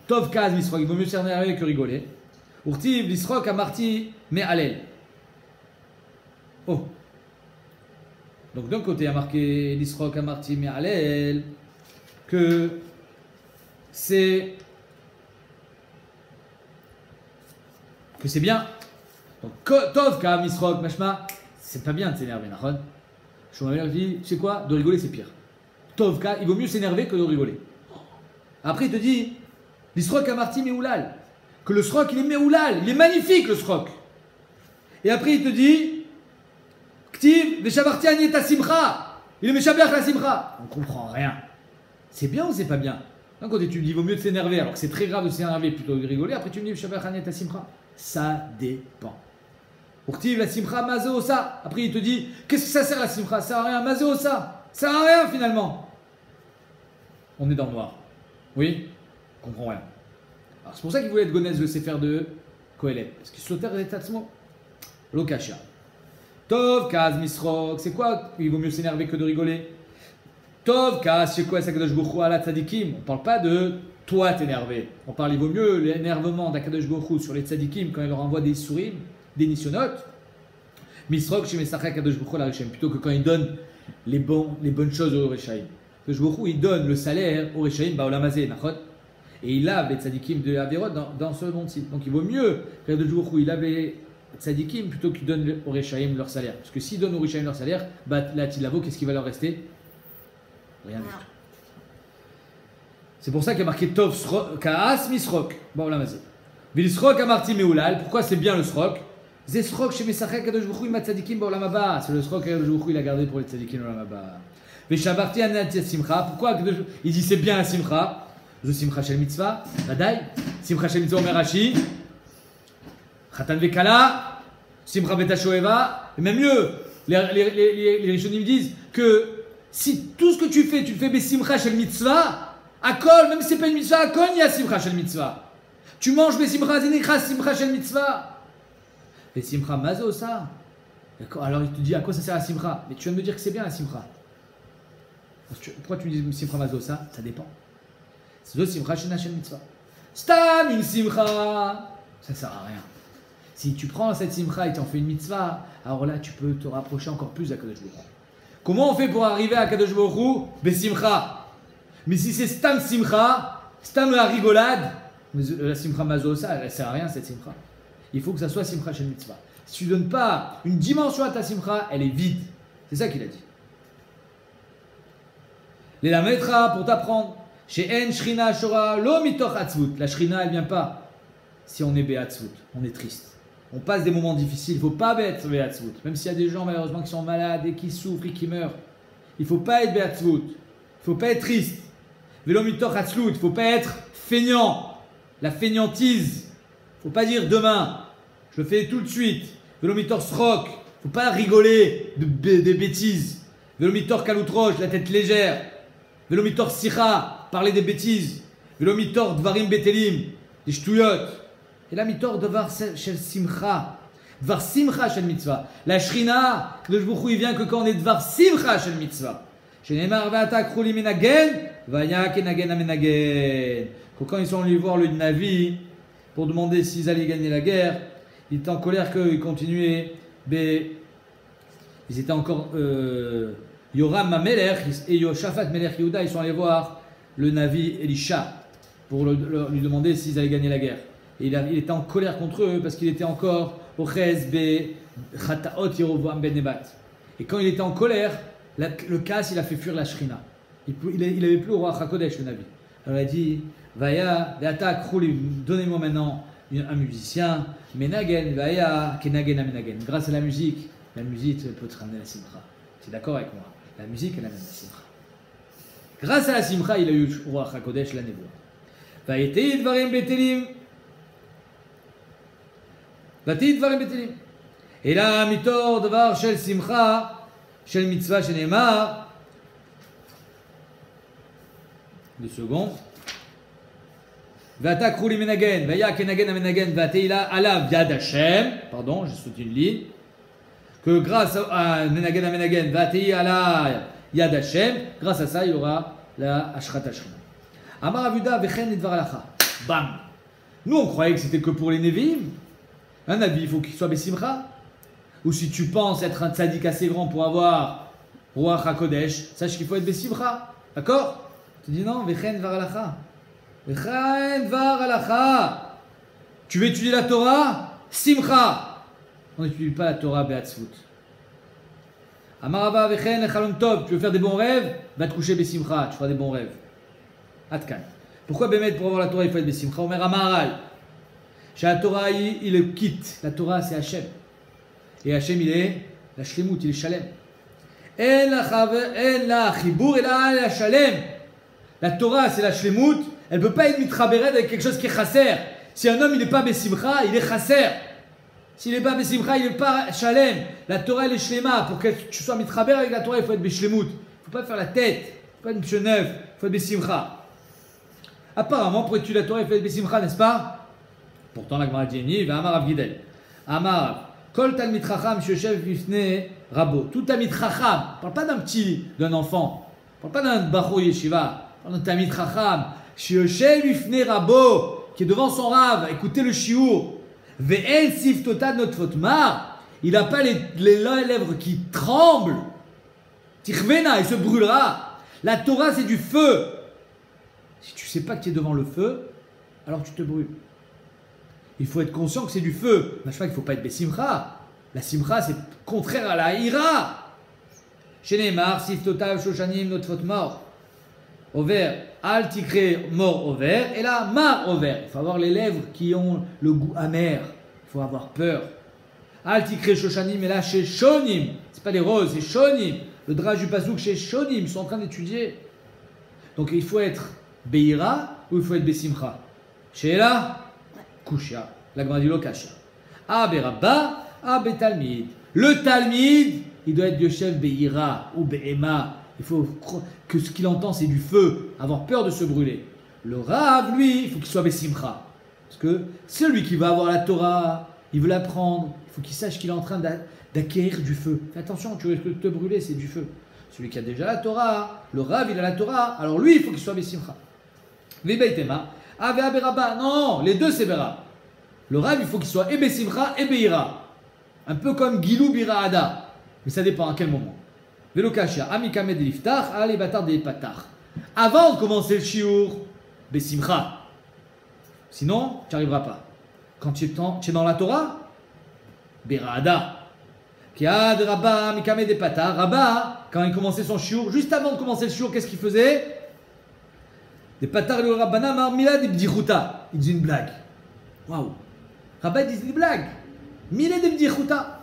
Tov Kaz Misrok, il vaut mieux s'énerver que rigoler. Urtiv Lisrok Amarti Me'alel. Oh. Donc d'un côté, il y a marqué Lisrok Amarti Me'alel que c'est bien. Donc Tov Ka Misrok Mashma, c'est pas bien de s'énerver, Nahon. Shlomo dit, tu sais quoi? De rigoler, c'est pire. Tov Ka, il vaut mieux s'énerver que de rigoler. Après, il te dit Lisrok Amarti Me'oulal. Que le srok, il est Me'oulal. Il est magnifique, le srok. Et après, il te dit Ktiv, Veshavarti Anieta Simcha. Il est Meshabeach la Simcha. On ne comprend rien. C'est bien ou c'est pas bien? Donc, quand tu me dis, il vaut mieux de s'énerver, alors que c'est très grave de s'énerver plutôt que de rigoler, après tu me dis Meshabeach Anieta Simcha. Ça dépend. Ktiv, la Simcha, Mazo, ça. Après, il te dit qu'est-ce que ça sert la Simcha? Ça sert à rien. Mazo, ça. Ça sert à rien finalement. On est dans le noir. Oui? On comprend rien. Alors, c'est pour ça qu'il voulait être gonès le Sefer de Kohelet. Parce que Soter et Tatsmo. Lokasha. Tov, Kaz, Misrok. C'est quoi? Il vaut mieux s'énerver que de rigoler. Tov, Kaz, c'est quoi? C'est Kadosh Bokhu ala Tzadikim. On ne parle pas de toi t'énerver. On parle, il vaut mieux l'énervement d'Akadosh Baruch Hu sur les tzadikim quand il leur envoie des souris, des nisyonotes, misrok chez Mesachak Akadosh Baruch Hu la Reshaim, plutôt que quand il donne les bonnes choses au Reshaim. Akadosh Baruch Hu, il donne le salaire au Reshaim, Baolam Hazeh, nachot, et il lave les tzadikim de Averot dans ce monde-ci. Donc il vaut mieux qu'Akadosh Baruch Hu, il lave les tzadikim plutôt qu'il donne au Reshaim leur salaire. Parce que s'il donne au Reshaim leur salaire, bah là, Tilavo, qu'est-ce qui va leur rester? Rien du tout. C'est pour ça qu'il y a marqué Tov Kaas Misrok. Bon, là, vas-y. Vilsrok Amarti Meulal. Pourquoi c'est bien le Srok? Zesrok chez Mesachek Kadosh Baruch Hu Imat Tzadikim Baolam Haba. C'est le Srok Kadosh Baruch Hu il a gardé pour les Tzadikim Baolam Haba. Veshabarti Anat Simcha. Pourquoi il dit c'est bien la Simcha? The Simcha Shel Mitzvah. Badaï. Simcha Shel Mitzvah Omer Rashi. Khatan Vekala. Simcha Betashoeva. Et même mieux, les Rishonim disent que si tout ce que tu le fais Besimcha Shel Mitzvah. Akol, même si c'est pas une mitzvah, Akol, il y a Simcha Shel Mitzvah. Tu manges Besimcha, Zenekra, Simcha Shel Mitzvah. Besimcha Mazo, ça. Alors il te dit à quoi ça sert la Simcha? Mais tu viens de me dire que c'est bien la Simcha. Pourquoi tu me dis Simcha Mazo, ça? Ça dépend. C'est le Simcha Shel Mitzvah. Stam, une Simcha. Ça sert à rien. Si tu prends cette Simcha et tu en fais une mitzvah, alors là tu peux te rapprocher encore plus à Kadosh Baruch Hu. Comment on fait pour arriver à Kadosh Baruch Hu? Besimcha. Mais si c'est Stam Simcha, Stam la rigolade, la Simcha Mazo, ça, elle ne sert à rien cette Simcha. Il faut que ça soit Simcha Shel Mitzvah. Si tu ne donnes pas une dimension à ta Simcha, elle est vide. C'est ça qu'il a dit. Les lametra pour t'apprendre. Chez En Shrina Shora Lo Mitoch Atzvut. La Shrina, elle ne vient pas si on est Be'atzvut. On est triste. On passe des moments difficiles. Il ne faut pas être Be'atzvut. Même s'il y a des gens malheureusement qui sont malades et qui souffrent et qui meurent. Il ne faut pas être Be'atzvut. Il ne faut pas être triste. Velo mitoch atzlut, il ne faut pas être feignant, la feignantise. Il ne faut pas dire demain, je le fais tout de suite. Velo mitoch srok, il ne faut pas rigoler des bêtises. Velo mitoch kaloutroche, la tête légère. Velo mitoch sicha, parler des bêtises. Velo mitoch dvarim betelim, des shtuyot. Et la mitoch dvar shel simcha, dvar simcha shel mitzvah. La shrina, le jbouchou il vient que quand on est dvar simcha shel mitzvah. Quand ils sont allés voir le Navi pour demander s'ils allaient gagner la guerre, il était en colère qu'ils continuaient. Ils étaient encore Yoram Melech et Yoshafat Melech Yehuda, ils sont allés voir le Navi Elisha pour lui demander s'ils allaient gagner la guerre. Et il était en colère contre eux parce qu'il était encore au Chez Be Chataot Yeroboam Ben Nebat. Et quand il était en colère, le casse, il a fait fuir la Shrina. Il n'avait plus au roi Hakodesh, le Navi. Alors il a dit, Vaya, donnez-moi maintenant un musicien, Menagen, Vaya, Kenagen, Menagen. Grâce à la musique peut te ramener la Simcha. Tu es d'accord avec moi? La musique, elle amène la Simcha. Grâce à la Simcha, il a eu au roi Hakodesh la névoie. Vayetei dvarim betelim. Vayetei dvarim betelim. Et là, mitor dvar shel Simcha. Shel mitzvah shenemar. 2 secondes. Vata kruli menagen. Vaya kenagen amenagen. Vateila alav yad Hashem. Pardon, j'ai sauté une ligne. Que grâce à menagen amenagen. Vateila yad Hashem. Grâce à ça, il y aura la ashrat Hashem. Amar avuda vechen edvar alacha. Bam. Nous, on croyait que c'était que pour les Nevi'im. Un Navi, il faut qu'il soit besimcha. Ou si tu penses être un tzaddik assez grand pour avoir roi HaKodesh, sache qu'il faut être Besimcha. D'accord? Tu dis non, Vechen var alacha. Vechen var alacha. Tu veux étudier la Torah? Simcha. On n'étudie pas la Torah Be'atzvut. Amarava Vechen lechalom tov. Tu veux faire des bons rêves? Va te coucher Besimcha. Tu feras des bons rêves. Atkan. Pourquoi Bémet pour avoir la Torah il faut être Besimcha? Omer Amaral. Chez la Torah il le quitte. La Torah c'est Hachem. Et Hachem, il est la shlemut, il est shalem. La Torah, c'est la shlemut. Elle ne peut pas être mitrabered avec quelque chose qui est chasser. Si un homme, il n'est pas besimcha, il est chasser. S'il n'est pas besimcha, il n'est pas shalem. La Torah, elle est shlema. Pour que tu sois mitraber avec la Torah, il faut être beshlemut. Il ne faut pas faire la tête. Il ne faut pas être monsieur neuf. Il faut être besimcha. Apparemment, pour étudier la Torah, il faut être besimcha, n'est-ce pas? Pourtant, la Gemara dit, il va Amar Rav Gidel. Amar Kol Talmid Chacham Sheshev Bifne Rabo. Tout Talmid Chacham. On ne parle pas d'un enfant. On ne parle pas d'un Bachou Yeshiva. Par notre Talmid Chacham, Shioshem Ifne Rabo, qui est devant son Rav, écoutez le Shiur. Ve'en Siftota Notfotmar, il n'a pas les lèvres qui tremblent. Tichvena, il se brûlera. La Torah, c'est du feu. Si tu ne sais pas que tu es devant le feu, alors tu te brûles. Il faut être conscient que c'est du feu. Il ne faut pas être Bessimcha. La Simcha, c'est contraire à la Ira. Shenemar, Siftotav, Shoshanim, Notfot mort. Over, Al Tikre, mort over. Et là, Mar over. Il faut avoir les lèvres qui ont le goût amer. Il faut avoir peur. Al Tikre, Shoshanim, et là, chez Shonim. Ce n'est pas des roses, c'est Shonim. Le drage du Pasouk chez Shonim. Ils sont en train d'étudier. Donc il faut être Beira ou il faut être Besimcha. Sheela, Kushya. La Gmadilo Kasha. Aberabba, Abetalmid. Le Talmid, il doit être Yoshev Beira ou Be'ema. Il faut que ce qu'il entend, c'est du feu, avoir peur de se brûler. Le Rav, lui, il faut qu'il soit Besimcha. Parce que celui qui va avoir la Torah, il veut l'apprendre, il faut qu'il sache qu'il est en train d'acquérir du feu. Fais attention, tu veux te brûler, c'est du feu. Celui qui a déjà la Torah, le Rav, il a la Torah, alors lui, il faut qu'il soit Besimcha. Vebeitema, Ave Aberabba. Non, les deux, c'est Bera. Le Rav, il faut qu'il soit et Besimcha et Beira. Un peu comme Gilou Biraada. Mais ça dépend à quel moment. Velokasha, Amikamed Liftach, Ale Batar de Patach. Avant de commencer le Shiur, Besimcha. Sinon, tu n'y arriveras pas. Quand tu es dans la Torah, Biraada. Kiad Rabba, Amikamed Patach. Rabba, quand il commençait son Shiur, juste avant de commencer le Shiur, qu'est-ce qu'il faisait? Des Patar le Rabbana Marmila de Bdichuta. Il disait une blague. Waouh. Rabba, il disait une blague. Mille de Bdichuta.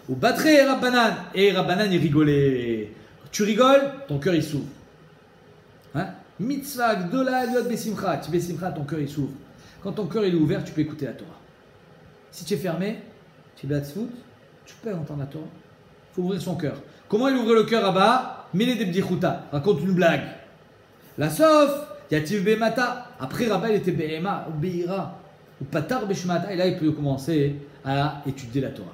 Ou battre Rabbanan. Et Rabbanan, il rigolait. Tu rigoles, ton cœur il s'ouvre. Hein? Mitzvah, Gdola, Liot Besimcha. Tu Besimcha, ton cœur il s'ouvre. Quand ton cœur il est ouvert, tu peux écouter la Torah. Si tu es fermé, tu es Batsfout, tu peux entendre la Torah. Il faut ouvrir son cœur. Comment il ouvre le cœur Rabba? Mille de Bdichuta. Raconte une blague. La sauf, Yativ Bemata. Après Rabba, il était Behema, ou Beira, ou Patar Beshmata. Et là, il peut commencer à étudier la Torah.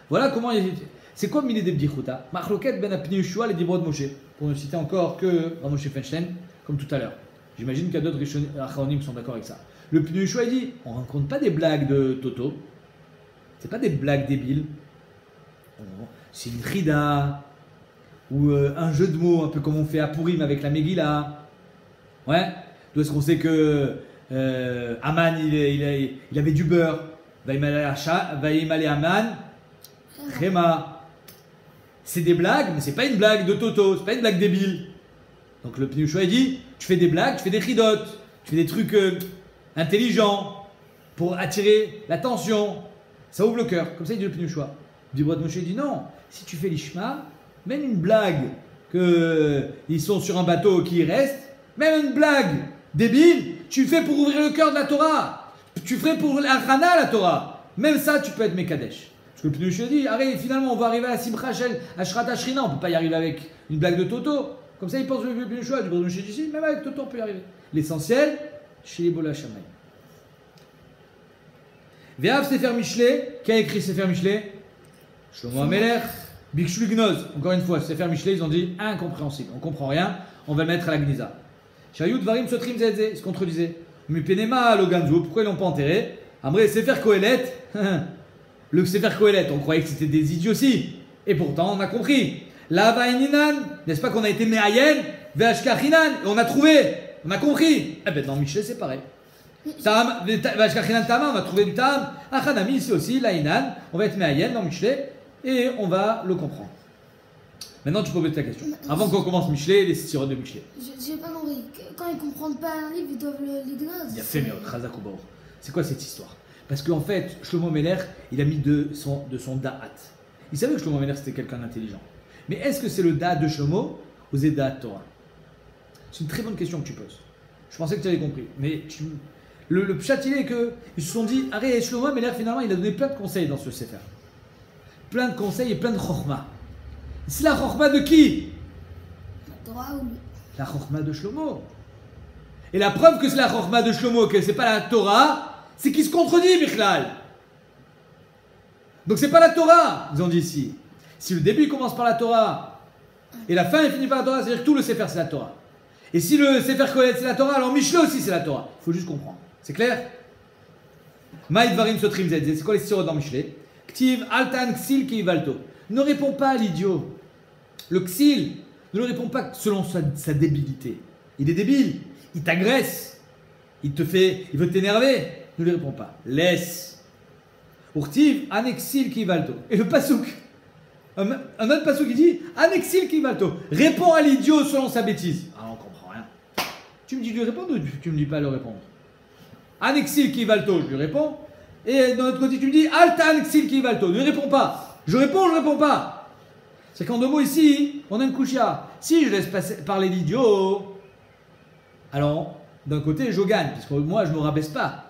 Voilà comment il. C'est quoi Mille de Bdichuta? Machloket ben Apni Yeshua, les Dibrod Moshe. Pour ne citer encore que Moshe Feinstein, comme tout à l'heure. J'imagine qu'il y a d'autres Acharonim qui sont d'accord avec ça. Le Pni Yeshua, il dit on ne raconte pas des blagues de Toto. C'est pas des blagues débiles. C'est une rida. Ou un jeu de mots, un peu comme on fait à Purim avec la Megillah. Ouais. D'où est-ce qu'on sait que Aman, il avait du beurre. Vaïmalé Aman. Réma. C'est des blagues, mais c'est pas une blague de Toto, c'est pas une blague débile. Donc le Pni Yeshua, il dit tu fais des blagues, tu fais des ridotes, tu fais des trucs intelligents pour attirer l'attention. Ça ouvre le cœur. Comme ça, il dit le Pni Yeshua. Dibrod Moshe dit non. Si tu fais l'ishma, même une blague qu'ils sont sur un bateau qui y restent, même une blague débile, tu fais pour ouvrir le cœur de la Torah. Tu ferais pour l'Achana la Torah. Même ça, tu peux être Mekadesh. Parce que le Pni Yeshua dit, arrête, finalement, on va arriver à la Simcha Shel Ashrata Shrina. On ne peut pas y arriver avec une blague de Toto. Comme ça, il pense le Pni Yeshua. Du Pni Yeshua dit, même avec Toto, on peut y arriver. L'essentiel, chez les Bola Shammai. Ve'av Sefer Mishlei. Qui a écrit Sefer Mishlei? Shlomo HaMelech. Bikshu Gnoz. Encore une fois, Sefer Mishlei, ils ont dit incompréhensible. On ne comprend rien. On va le mettre à la Gniza. Shayut Varim Sotrim Zedze. Ils se contredisaient. Mais Penema Loganzo. Pourquoi ils l'ont pas enterré? Après, Sefer Kohelet. Le Sefer Kohelet, on croyait que c'était des idioties. Et pourtant, on a compris. La Vaininan, n'est-ce pas qu'on a été Mehayen, Veashkachinan, et on a trouvé, on a compris. Eh bien, dans Mishlei, c'est pareil. Veashkachinan Tama, on a trouvé du Tam. Achanami, ici aussi, Lainan, on va être Mehayen dans Mishlei, et on va le comprendre. Maintenant, tu peux poser ta question. Avant qu'on commence Mishlei, les sirotes de Mishlei. J'ai pas compris. Quand ils comprennent pas un livre, ils doivent l'ignorer. Il y a fait mieux, Khazakoubaor. C'est quoi cette histoire? Parce qu'en fait, Shlomo Meler, il a mis de son da'at. Il savait que Shlomo Meler, c'était quelqu'un d'intelligent. Mais est-ce que c'est le da'at de Shlomo ou c'est le da'at Torah? C'est une très bonne question que tu poses. Je pensais que tu avais compris. Mais le pshat, il est qu'ils se sont dit, arrête, Shlomo Meler, finalement, il a donné plein de conseils dans ce sefer. Plein de conseils et plein de chorma. C'est la chorma de qui? La Torah ou... La chorma de Shlomo. Et la preuve que c'est la chorma de Shlomo, que c'est pas la Torah, c'est qu'il se contredit, Bichlal. Donc c'est pas la Torah, ils ont dit ici. Si le début commence par la Torah et la fin finit par la Torah, c'est-à-dire que tout le Sefer c'est la Torah. Et si le Sefer Kohelet c'est la Torah, alors Mishlé aussi c'est la Torah. Il faut juste comprendre. C'est clair? Maïd Varim Sotrim Zed. C'est quoi les sirotes dans Mishlé? Ktiv Altan Ksil Kivalto. Ne réponds pas à l'idiot. Le Ksil ne le répond pas selon sa débilité. Il est débile. Il t'agresse. Il veut t'énerver. Ne lui réponds pas. Laisse. Urtiv Anexil Kivalto. Et le Pasouk. Un autre Pasouk qui dit Anexil Kivalto. Réponds à l'idiot selon sa bêtise. Ah, on comprend rien. Tu me dis de lui répondre ou tu me dis pas de le répondre? Anexil Kivalto, je lui réponds. Et d'un autre côté, tu me dis Alta Anexil Kivalto. Ne lui réponds pas. Je réponds pas. C'est qu'en deux mots ici, on a une couchia. Si je laisse parler l'idiot, alors d'un côté, je gagne, parce que moi, je ne me rabaisse pas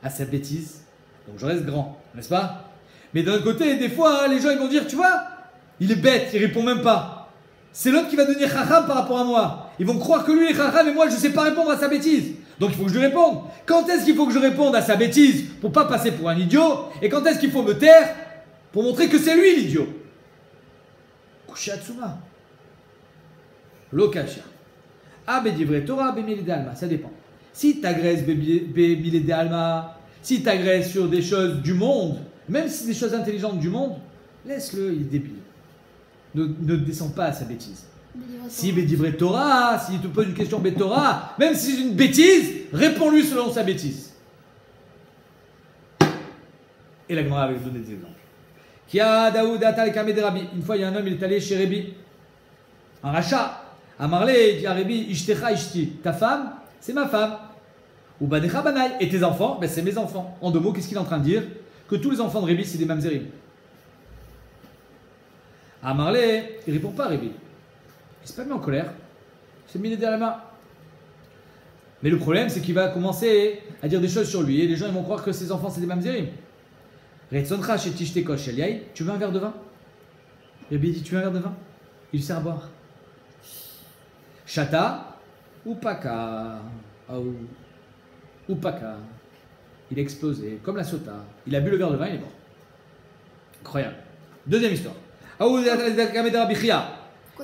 à sa bêtise. Donc je reste grand, n'est-ce pas? Mais d'un autre côté, des fois, les gens ils vont dire, tu vois, il est bête, il répond même pas. C'est l'autre qui va devenir chacham par rapport à moi. Ils vont croire que lui est chacham et moi, je ne sais pas répondre à sa bêtise. Donc il faut que je lui réponde. Quand est-ce qu'il faut que je réponde à sa bêtise pour pas passer pour un idiot? Et quand est-ce qu'il faut me taire pour montrer que c'est lui l'idiot? Kushatsuma. Lokasha. Ah, bedivre Torah, bemilé alma. Ça dépend. Si tu agresses bemilé alma, si tu agresses sur des choses du monde, même si c'est des choses intelligentes du monde, laisse-le, il est débile. Ne descends pas à sa bêtise. Si bedivre Torah, s'il te pose une question Torah, même si c'est une bêtise, réponds-lui selon sa bêtise. Et la Gemara avait donné des exemples. Une fois, il y a un homme, il est allé chez Rébi, un rachat. Amarlé, il dit à Rébi, Ishtecha Ishti, ta femme, c'est ma femme. Ou Banecha Banaï, et tes enfants, ben c'est mes enfants. En deux mots, qu'est-ce qu'il est en train de dire? Que tous les enfants de Rébi, c'est des mamzerim. Amarlé, il répond pas à Rébi. Il s'est pas mis en colère. Il s'est mis les deux à la main. Mais le problème, c'est qu'il va commencer à dire des choses sur lui, et les gens ils vont croire que ses enfants, c'est des mamzerim. Retsoncha chez Tishteko Sheliaï, tu veux un verre de vin? Rébi dit, tu veux un verre de vin? Il sert à boire. Chata ou Paka. Ou Paka. Il a explosé, comme la sota. Il a bu le verre de vin, il est mort. Incroyable. Deuxième histoire. Il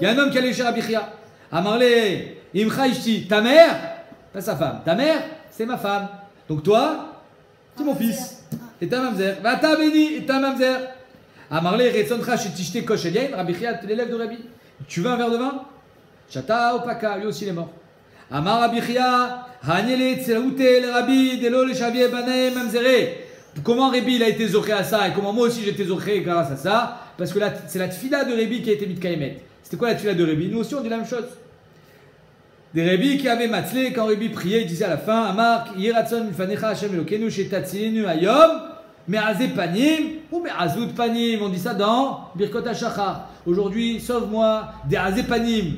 y a un homme qui allait chez Rabbi Chia. Amarlé, Imcha Ishti, ta mère, pas sa femme. Ta mère, c'est ma femme. Donc toi, c'est mon fils. Et ta mamzer. Va ta béni, et ta mamzer. Amarlé, Retsoncha Shetishte Koshelien, Rabbi Chia, l'élève de Rabbi. Tu veux un verre de vin? Chata ou Paka, lui aussi il est mort. Amar Rabbi Chia, Hanele Tselaoute le Rabbi, Delo le Shavie Banae Mamzere. Comment Rabbi il a été zoché à ça et comment moi aussi j'ai été zoché grâce à ça? Parce que c'est la tfila de Rabbi qui a été mise Kaimet. C'était quoi la tfila de Rabbi? Nous aussi on dit la même chose. Des Rabbi qui avaient matzlé, quand Rabbi priait, il disait à la fin, Amar, Yiratson Mifanecha Hashem Elokenu Shetatzilinu Ayom, Me'aze Panim ou Me'azut Panim. On dit ça dans Birkot HaShachar. Aujourd'hui, sauve-moi des Aze Panim.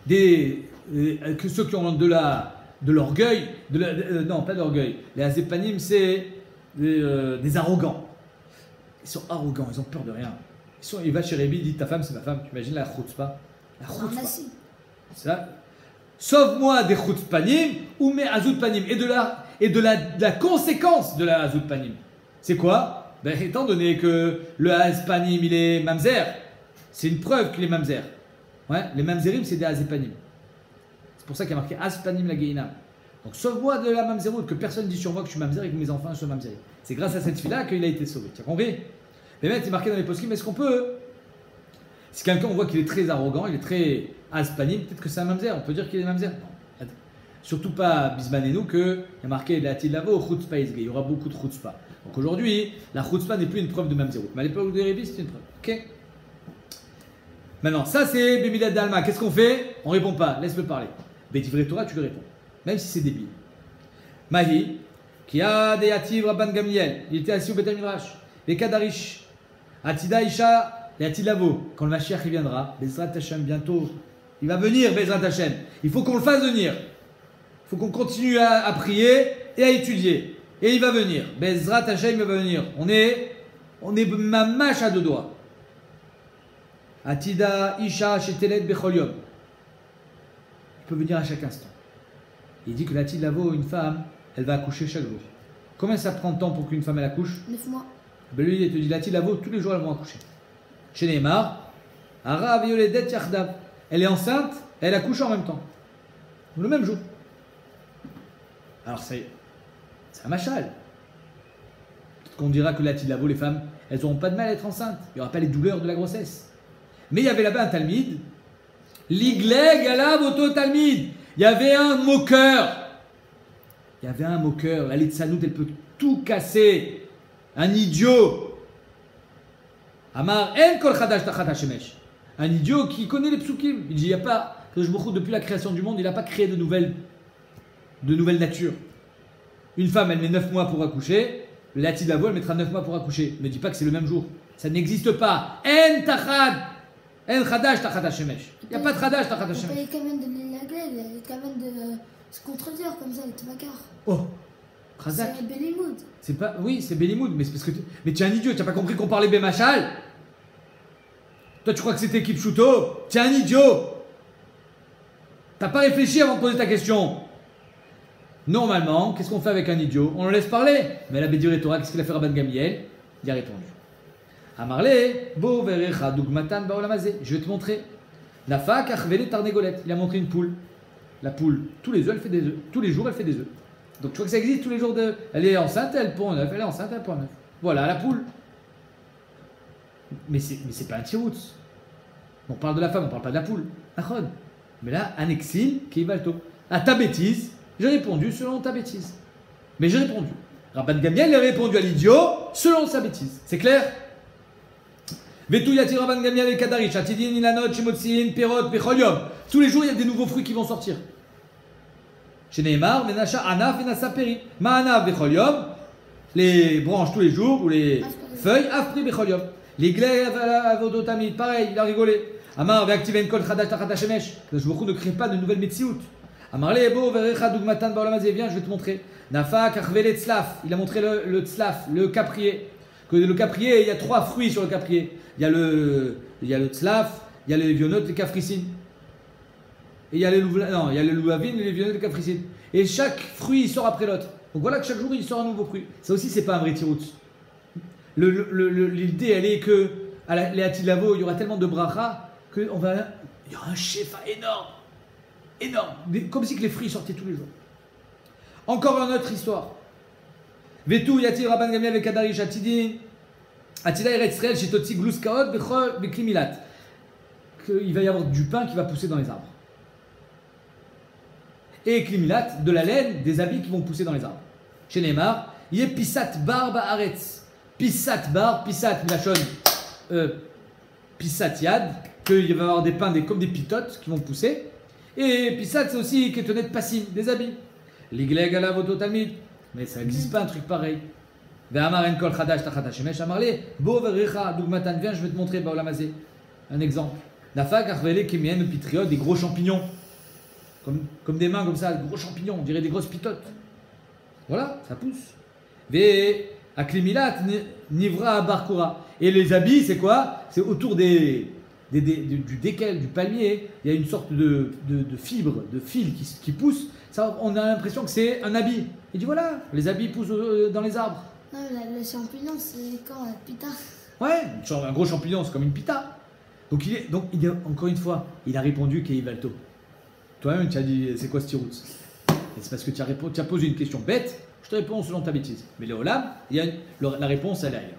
Que ceux qui ont de l'orgueil, non pas d'orgueil, les azépanim c'est des arrogants. Ils sont arrogants, ils ont peur de rien. Il va chez Rébi, il dit ta femme c'est ma femme, tu imagines la chutzpah? La chutzpah. C'est là. Sauve-moi des chutzpanim ou mes azutpanim et de la conséquence de la azutpanim. C'est quoi? Ben, étant donné que le azpanim il est mamzer, c'est une preuve qu'il est mamzer. Ouais, les mamzerim c'est des azépanim. C'est pour ça qu'il y a marqué azpanim la geina. Donc sauve-moi de la mamzeroute, que personne ne dit sur moi que je suis mamzer et que mes enfants sont mamzerim. C'est grâce à cette fille-là qu'il a été sauvé. Tu as compris? Les mecs, c'est marqué dans les poskim, mais est-ce qu'on peut, si quelqu'un on voit qu'il est très arrogant, il est très azpanim, peut-être que c'est un mamzer, on peut dire qu'il est mamzer. Non. Surtout pas bismanenu qu'il y a marqué la tilavo chutzpah izge, il y aura beaucoup de chutzpah. Donc aujourd'hui, la chutzpah n'est plus une preuve de mamzeroute. Mais à l'époque de Rébi, c'était une preuve. Ok? Maintenant, ça c'est Bémidat d'Alma. Qu'est-ce qu'on fait? On répond pas, laisse-le parler. Bédivré Torah, tu lui réponds. Même si c'est débile. Mahi, qui a des Yativ Rabban Gamliel, il était assis au Beth Midrash. Les Kadarish, Atida Isha, les Atilavo. Quand le Mashiach viendra, Bezrat Hashem, bientôt, il va venir, Bezrat Hashem. Il faut qu'on le fasse venir. Il faut qu'on continue à prier et à étudier. Et il va venir. Bezrat Hashem, il va venir. On est mamash à deux doigts. Atida Isha Shetelet Bechol Yom. Il peut venir à chaque instant. Il dit que la Tilavo, une femme, elle va accoucher chaque jour. Combien ça prend de temps pour qu'une femme elle accouche? 9 mois. Ben lui, il te dit la Tilavo, tous les jours elles vont accoucher. Chez Neymar, Ara Violedet Yachdav. Elle est enceinte, elle accouche en même temps. le même jour. Alors c'est un machal. Peut-être qu'on dira que la Tilavo, les femmes, elles n'auront pas de mal à être enceintes. Il n'y aura pas les douleurs de la grossesse. Mais il y avait là-bas un Talmid. L'Igleg alav auto Talmid. Il y avait un moqueur. Il y avait un moqueur. La Litzanout, elle peut tout casser. Un idiot. Amar en kol chadash tachat hashemesh. Un idiot qui connaît les psukim. Il dit, il n'y a pas, depuis la création du monde, il n'a pas créé de nouvelles natures. Une femme, elle met 9 mois pour accoucher. La Tilavo, elle mettra 9 mois pour accoucher. Ne dis pas que c'est le même jour. Ça n'existe pas. En tachad. En chadash tachat hashemesh. Il n'y a pas de chadash tachat hashemesh. Il y a quand même de l'Ilagel, il y a quand même de se contredire comme ça, les Tavakar. Oh, Khazak. C'est Belimoud. C'est pas, oui, c'est Belimoud, mais c'est parce que mais tu es un idiot, tu n'as pas compris qu'on parlait Bémachal. Toi, tu crois que c'était Kipchuto? Tu es un idiot. T'as pas réfléchi avant de poser ta question. Normalement, qu'est-ce qu'on fait avec un idiot? On le laisse parler. Mais la Bédure et Torah, qu'est-ce qu'il a fait Rabban Gamiel? Il a répondu. Amarle, bo verecha dugmatan baolamazé. Je vais te montrer. Nafak achvele tarnegolet. Il a montré une poule. La poule, tous les jours, elle fait des œufs. Tous les jours, elle fait des œufs. Donc tu vois que ça existe tous les jours de. Elle est enceinte, elle pond un œuf. Elle est enceinte, elle pond un œuf. Voilà la poule. Mais c'est pas un tiroutz. On parle de la femme, on parle pas de la poule. Achon. Mais là, un exil qui est balto. À ta bêtise, j'ai répondu selon ta bêtise. Mais j'ai répondu. Rabban Gamiel il a répondu à l'idiot selon sa bêtise. C'est clair? Vetou yati Rabban Gamiel et Kadarish, Atidin, Ilanot, Shimotsin, Perot, Pecholium. Tous les jours, il y a des nouveaux fruits qui vont sortir. Chez Neymar, Menasha, Anaf, Venasa, Peri. Ma'anaf, Becholium. Les branches tous les jours, ou les feuilles, Afri, Becholium. Les glaives, Avodotamid, pareil, il a rigolé. Amar, Veaktiven, Kol, Chadash, Tachat, Hashemesh. Je vous ne crée pas de nouvelles Metsiout. Amar, Lebo, Verecha, Dugmatan, Baolamazé, viens, je vais te montrer. Nafa, Karvele, Tzlaf. Il a montré le Tzlaf, le caprier. Que le caprier, il y a 3 fruits sur le caprier. Il y a le tzlaf, il y a les vionotes, les cafricines. Et il y a les louavines et les vionotes, les cafricines. Et chaque fruit, il sort après l'autre. Donc voilà que chaque jour, il sort un nouveau fruit. Ça aussi, c'est pas un vrai tiroutz. L'idée, elle est que, les Atilavo, il y aura tellement de bracha, qu'il y aura un shefa énorme. Énorme. Comme si que les fruits sortaient tous les jours. Encore une autre histoire. Vetou yati Rabban Gamiel avec Kadarish Atidin. Atila Eretzrel chez Totsi Glouskaot Beklimilat. Qu'il va y avoir du pain qui va pousser dans les arbres. Et Klimilat, de la laine, des habits qui vont pousser dans les arbres. Chez Neymar, il y a Pisat Bar Ba'aretz. Pisat Bar, Pisat Milachon, Pisat Yad, qu'il va y avoir des pains comme des pitotes qui vont pousser. Et Pisat, c'est aussi Ketonet Passim, des habits. L'Igleg ala Voto Talmid. Mais ça n'existe pas un truc pareil. Ve'amar en kol chadash tachat hashemesh amarle bo verecha dugmatan, viens, je vais te montrer baolamazé. Un exemple. Nafak achvele kemien pitriot, des gros champignons. Comme des mains comme ça, des gros champignons, on dirait des grosses pitotes. Voilà, ça pousse. Ve aklimilat nivra barkura. Et les habits, c'est quoi? C'est autour du décal, du palmier, il y a une sorte de fibre, de fil qui pousse. Ça, on a l'impression que c'est un habit. Il dit voilà, les habits poussent dans les arbres. Non, le champignon, c'est quand la pita. Ouais, un gros champignon, c'est comme une pita. Donc, encore une fois, il a répondu Keivalto. Toi-même, tu as dit c'est quoi ce tiroutz? C'est parce que tu as posé une question bête, je te réponds selon ta bêtise. Mais le Olam, la réponse, elle est ailleurs.